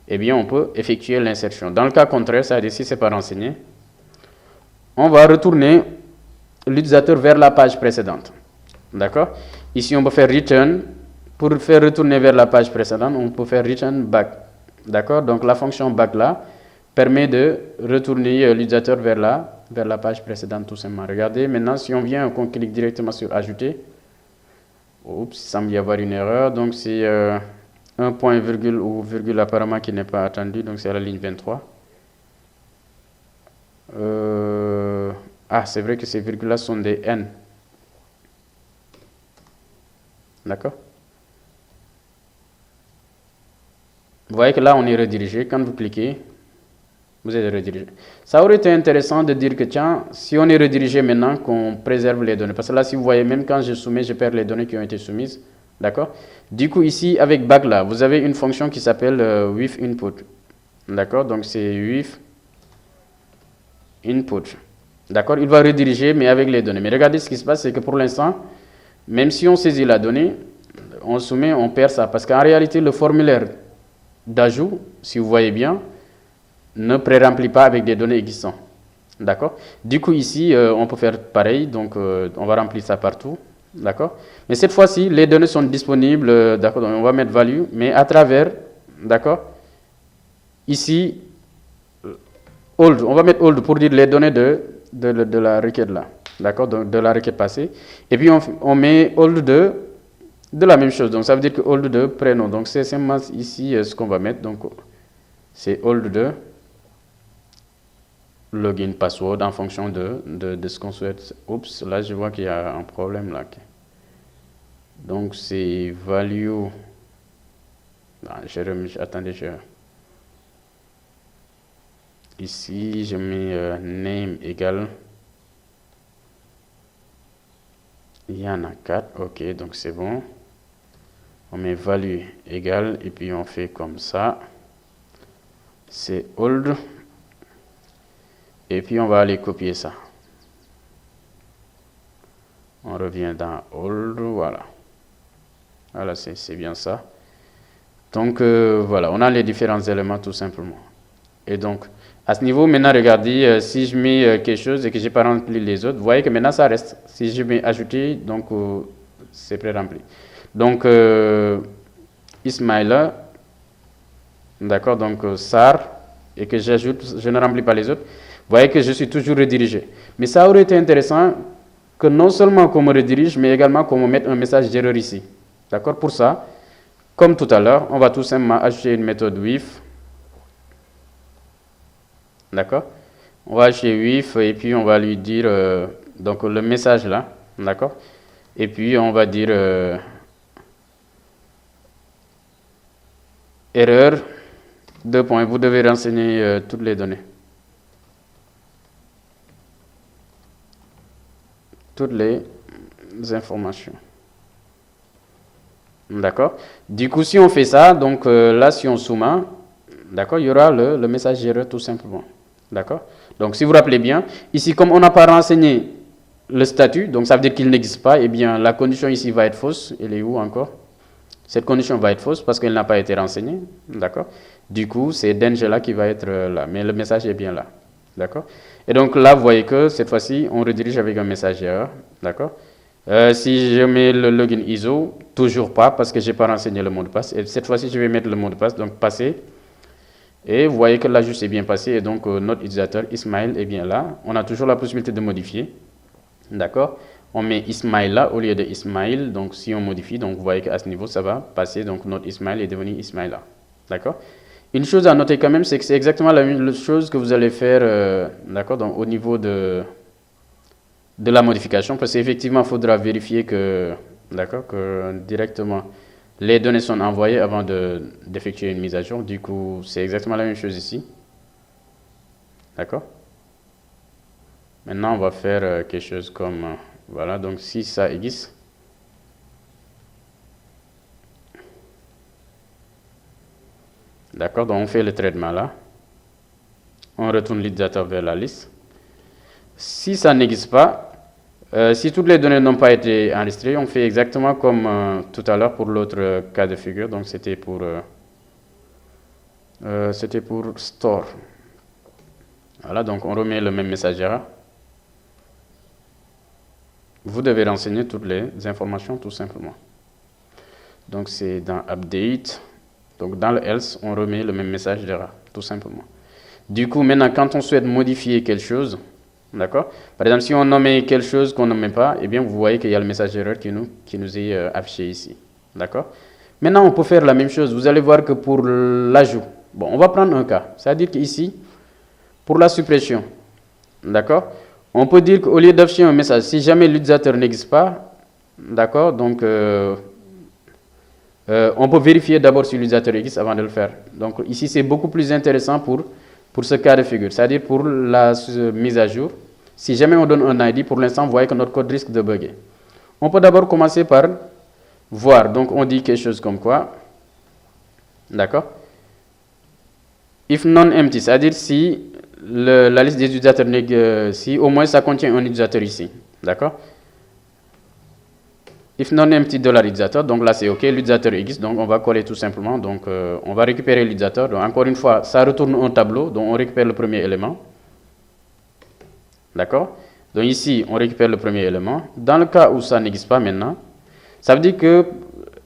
S1: eh bien on peut effectuer l'insertion. Dans le cas contraire, c'est-à-dire si ce n'est pas renseigné, on va retourner l'utilisateur vers la page précédente. D'accord, ici on peut faire return. Pour faire retourner vers la page précédente, on peut faire return back. D'accord, donc la fonction back là permet de retourner l'utilisateur vers la page précédente tout simplement. Regardez, maintenant si on vient, qu'on clique directement sur ajouter, oups, il semble y avoir une erreur, donc c'est un point virgule ou virgule apparemment qui n'est pas attendu, donc c'est à la ligne 23. C'est vrai que ces virgules là sont des N. D'accord. Vous voyez que là on est redirigé, quand vous cliquez, vous êtes redirigé. Ça aurait été intéressant de dire que tiens, si on est redirigé maintenant, qu'on préserve les données. Parce que là, si vous voyez, même quand je soumets, je perds les données qui ont été soumises. D'accord. Du coup, ici, avec back là, vous avez une fonction qui s'appelle with input. D'accord. Donc, c'est with input. D'accord. Il va rediriger, mais avec les données. Mais regardez ce qui se passe, c'est que pour l'instant, même si on saisit la donnée, on soumet, on perd ça. Parce qu'en réalité, le formulaire d'ajout, si vous voyez bien, ne pré-remplit pas avec des données existantes. D'accord. Du coup, ici, on peut faire pareil. Donc, on va remplir ça partout. D'accord. Mais cette fois-ci, les données sont disponibles. D'accord. Donc, on va mettre value. Mais à travers, d'accord, ici, hold. On va mettre hold pour dire les données de la requête là. D'accord. Donc, de la requête passée. Et puis, on met hold de la même chose. Donc, ça veut dire que hold de prénom. Donc, c'est simplement ici ce qu'on va mettre. Donc, c'est hold de login password en fonction de ce qu'on souhaite. Oups, là je vois qu'il y a un problème là. Donc c'est value. Attendez, ici je mets name égale. Il y en a 4, ok, donc c'est bon. On met value égale et puis on fait comme ça. C'est old. Et puis on va aller copier ça. On revient dans old, voilà. Voilà, c'est bien ça. Donc voilà, on a les différents éléments tout simplement. Et donc, à ce niveau, maintenant, regardez, si je mets quelque chose et que je n'ai pas rempli les autres, vous voyez que maintenant ça reste. Si je mets ajouter, donc c'est pré-rempli. Donc, Ismaïla, d'accord, donc SAR, et que j'ajoute, je ne remplis pas les autres, vous voyez que je suis toujours redirigé. Mais ça aurait été intéressant que non seulement qu'on me redirige, mais également qu'on me mette un message d'erreur ici. D'accord. Pour ça, comme tout à l'heure, on va tout simplement ajouter une méthode with. D'accord. On va ajouter with et puis on va lui dire donc le message là. D'accord. Et puis on va dire erreur, deux points, vous devez renseigner toutes les données. Toutes les informations. D'accord. Du coup, si on fait ça, donc là, si on soumet, d'accord, il y aura le message erreur tout simplement. D'accord. Donc, si vous vous rappelez bien, ici, comme on n'a pas renseigné le statut, donc ça veut dire qu'il n'existe pas, eh bien, la condition ici va être fausse. Elle est où encore? Cette condition va être fausse parce qu'elle n'a pas été renseignée. D'accord. Du coup, c'est Dangela qui va être là, mais le message est bien là. D'accord. Et donc là, vous voyez que cette fois-ci, on redirige avec un message erreur. D'accord. Si je mets le login ISO, toujours pas parce que je n'ai pas renseigné le mot de passe. Et cette fois-ci, je vais mettre le mot de passe, donc passer. Et vous voyez que l'ajout s'est bien passé et donc notre utilisateur Ismaël est bien là. On a toujours la possibilité de modifier. D'accord. On met Ismaël là au lieu de Ismaël. Donc si on modifie, donc vous voyez qu'à ce niveau, ça va passer. Donc notre Ismaël est devenu Ismaël là. D'accord. Une chose à noter quand même, c'est que c'est exactement la même chose que vous allez faire d'accord, donc au niveau de la modification, parce qu'effectivement, il faudra vérifier que, d'accord, que directement les données sont envoyées avant d'effectuer une mise à jour. Du coup, c'est exactement la même chose ici. D'accord. Maintenant, on va faire quelque chose comme, voilà, donc si ça existe, D'accord, donc on fait le traitement là. On retourne l'utilisateur vers la liste. Si ça n'existe pas, si toutes les données n'ont pas été enregistrées, on fait exactement comme tout à l'heure pour l'autre cas de figure. Donc c'était pour store. Voilà, donc on remet le même message erreur. Vous devez renseigner toutes les informations tout simplement. Donc c'est dans update. Donc dans le else, on remet le même message d'erreur, tout simplement. Du coup, maintenant, quand on souhaite modifier quelque chose, d'accord? Par exemple, si on nommait quelque chose qu'on ne met pas, eh bien, vous voyez qu'il y a le message d'erreur qui nous est affiché ici. D'accord? Maintenant, on peut faire la même chose. Vous allez voir que pour l'ajout, bon, on va prendre un cas. C'est-à-dire qu'ici, pour la suppression, d'accord? On peut dire qu'au lieu d'afficher un message, si jamais l'utilisateur n'existe pas, d'accord? Donc, on peut vérifier d'abord si l'utilisateur existe avant de le faire. Donc, ici, c'est beaucoup plus intéressant pour ce cas de figure, c'est-à-dire pour la mise à jour. Si jamais on donne un ID, pour l'instant, vous voyez que notre code risque de bugger. On peut d'abord commencer par voir. Donc, on dit quelque chose comme quoi, d'accord? If non-empty, c'est-à-dire si la liste des utilisateurs, si au moins ça contient un utilisateur ici, d'accord? If non-empty $utilisateur, donc là c'est OK, l'utilisateur existe, donc on va coller tout simplement, donc on va récupérer l'utilisateur. Donc encore une fois, ça retourne un tableau, donc on récupère le premier élément. D'accord? Donc ici, on récupère le premier élément. Dans le cas où ça n'existe pas maintenant, ça veut dire que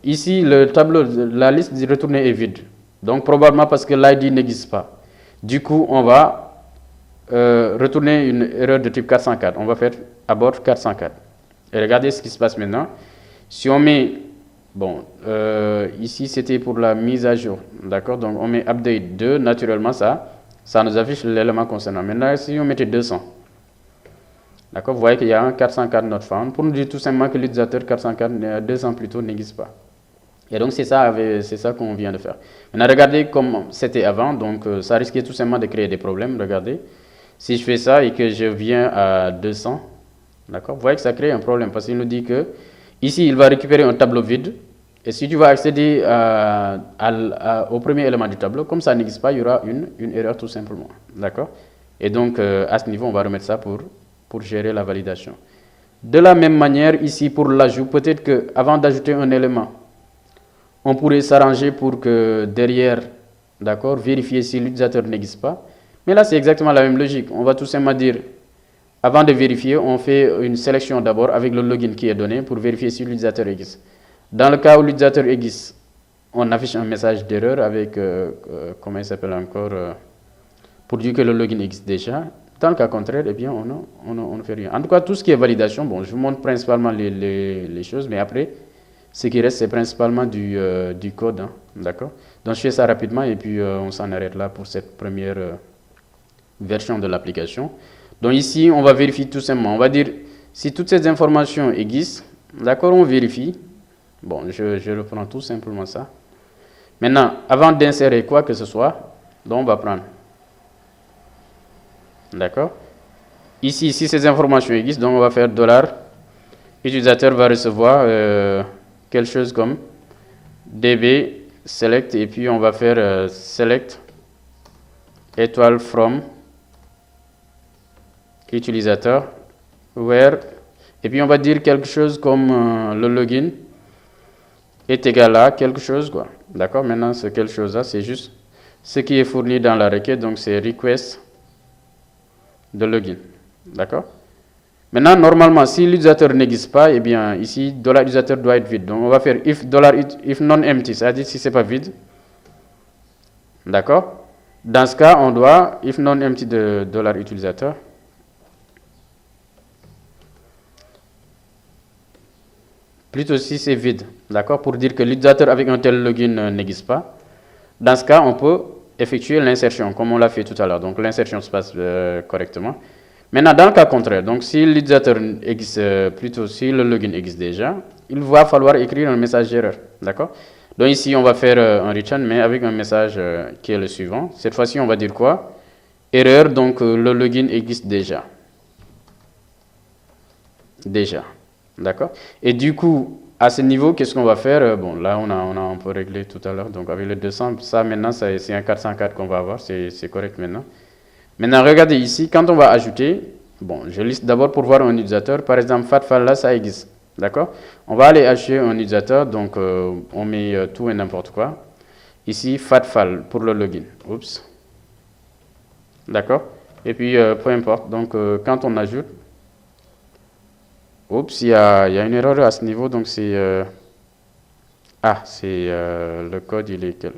S1: ici, le tableau, la liste retournée est vide. Donc probablement parce que l'ID n'existe pas. Du coup, on va retourner une erreur de type 404. On va faire abort 404. Et regardez ce qui se passe maintenant. Si on met, bon, ici c'était pour la mise à jour, d'accord? Donc on met update 2, naturellement ça nous affiche l'élément concernant. Maintenant, si on mettait 200, d'accord? Vous voyez qu'il y a un 404 not found, pour nous dire tout simplement que l'utilisateur 404, 200 plutôt, n'existe pas. Et donc c'est ça qu'on vient de faire. Maintenant, regardez comme c'était avant, donc ça risquait tout simplement de créer des problèmes. Regardez, si je fais ça et que je viens à 200, d'accord? Vous voyez que ça crée un problème parce qu'il nous dit que ici, il va récupérer un tableau vide. Et si tu vas accéder au premier élément du tableau, comme ça n'existe pas, il y aura une erreur tout simplement. D'accord? Et donc, à ce niveau, on va remettre ça pour gérer la validation. De la même manière, ici, pour l'ajout, peut-être qu'avant d'ajouter un élément, on pourrait s'arranger pour que derrière, d'accord, vérifier si l'utilisateur n'existe pas. Mais là, c'est exactement la même logique. On va tout simplement dire, avant de vérifier, on fait une sélection d'abord avec le login qui est donné pour vérifier si l'utilisateur existe. Dans le cas où l'utilisateur existe, on affiche un message d'erreur avec, comment il s'appelle encore, pour dire que le login existe déjà. Dans le cas contraire, eh bien, on ne fait rien. En tout cas, tout ce qui est validation, bon, je vous montre principalement les choses, mais après, ce qui reste, c'est principalement du code, hein, d'accord? Donc, je fais ça rapidement et puis on s'en arrête là pour cette première version de l'application. Donc ici, on va vérifier tout simplement. On va dire, si toutes ces informations existent, d'accord, on vérifie. Bon, je reprends tout simplement ça. Maintenant, avant d'insérer quoi que ce soit, donc on va prendre. D'accord? Ici, si ces informations existent, donc on va faire $. L'utilisateur va recevoir quelque chose comme db select et puis on va faire select étoile from utilisateur where et puis on va dire quelque chose comme le login est égal à quelque chose, quoi. D'accord? Maintenant, ce quelque chose là, c'est juste ce qui est fourni dans la requête, donc c'est request de login. D'accord? Maintenant, normalement, si l'utilisateur n'existe pas, eh bien, ici, $utilisateur doit être vide. Donc, on va faire if non empty, c'est-à-dire si c'est pas vide. D'accord? Dans ce cas, on doit if non empty de $utilisateur. Plutôt si c'est vide, d'accord, pour dire que l'utilisateur avec un tel login n'existe pas. Dans ce cas, on peut effectuer l'insertion, comme on l'a fait tout à l'heure. Donc, l'insertion se passe correctement. Maintenant, dans le cas contraire, donc si l'utilisateur existe, plutôt si le login existe déjà, il va falloir écrire un message d'erreur, d'accord? Donc ici, on va faire un return, mais avec un message qui est le suivant. Cette fois-ci, on va dire quoi? Erreur, donc le login existe déjà. D'accord? Et du coup, à ce niveau, qu'est-ce qu'on va faire? Bon, là, on a un peu réglé tout à l'heure. Donc, avec le 200, ça, maintenant, c'est un 404 qu'on va avoir. C'est correct maintenant. Maintenant, regardez ici, quand on va ajouter, bon, je liste d'abord pour voir un utilisateur. Par exemple, FATFAL, là, ça existe. D'accord? On va aller ajouter un utilisateur. Donc, on met tout et n'importe quoi. Ici, FATFAL pour le login. Oups. D'accord? Et puis, peu importe. Donc, quand on ajoute, oups, il y a une erreur à ce niveau. Donc, c'est... c'est le code, il est quel?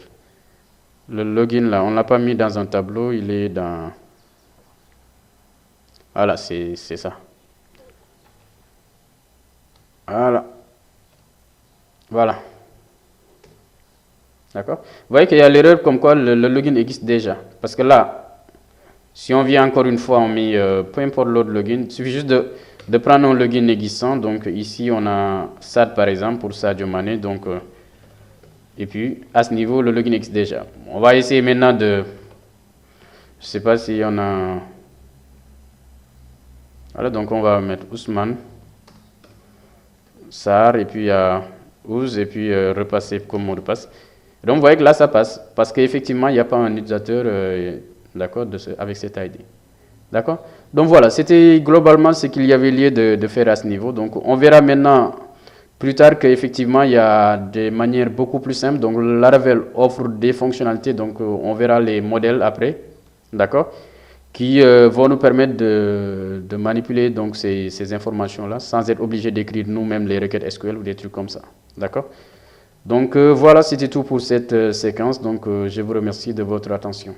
S1: Le login, là, on ne l'a pas mis dans un tableau. Il est dans... Voilà, c'est ça. Voilà. Voilà. D'accord? Vous voyez qu'il y a l'erreur comme quoi le login existe déjà. Parce que là, si on vient encore une fois, on met peu importe l'autre login. Il suffit juste de prendre un login existant. Donc ici, on a SAD par exemple pour Sadio Mané. Donc, et puis, à ce niveau, le login existe déjà. On va essayer maintenant de... Je ne sais pas si on a... Voilà, donc on va mettre Ousmane, Sar, et puis il y a Ouz, et puis repasser comme mot de passe. Donc vous voyez que là, ça passe, parce qu'effectivement, il n'y a pas un utilisateur d'accord, avec cet ID. D'accord? Donc voilà, c'était globalement ce qu'il y avait lieu de faire à ce niveau. Donc on verra maintenant plus tard qu'effectivement, il y a des manières beaucoup plus simples. Donc Laravel offre des fonctionnalités, donc on verra les modèles après. D'accord? Qui vont nous permettre de manipuler donc ces informations-là sans être obligé d'écrire nous-mêmes les requêtes SQL ou des trucs comme ça. D'accord? Donc voilà, c'était tout pour cette séquence. Donc je vous remercie de votre attention.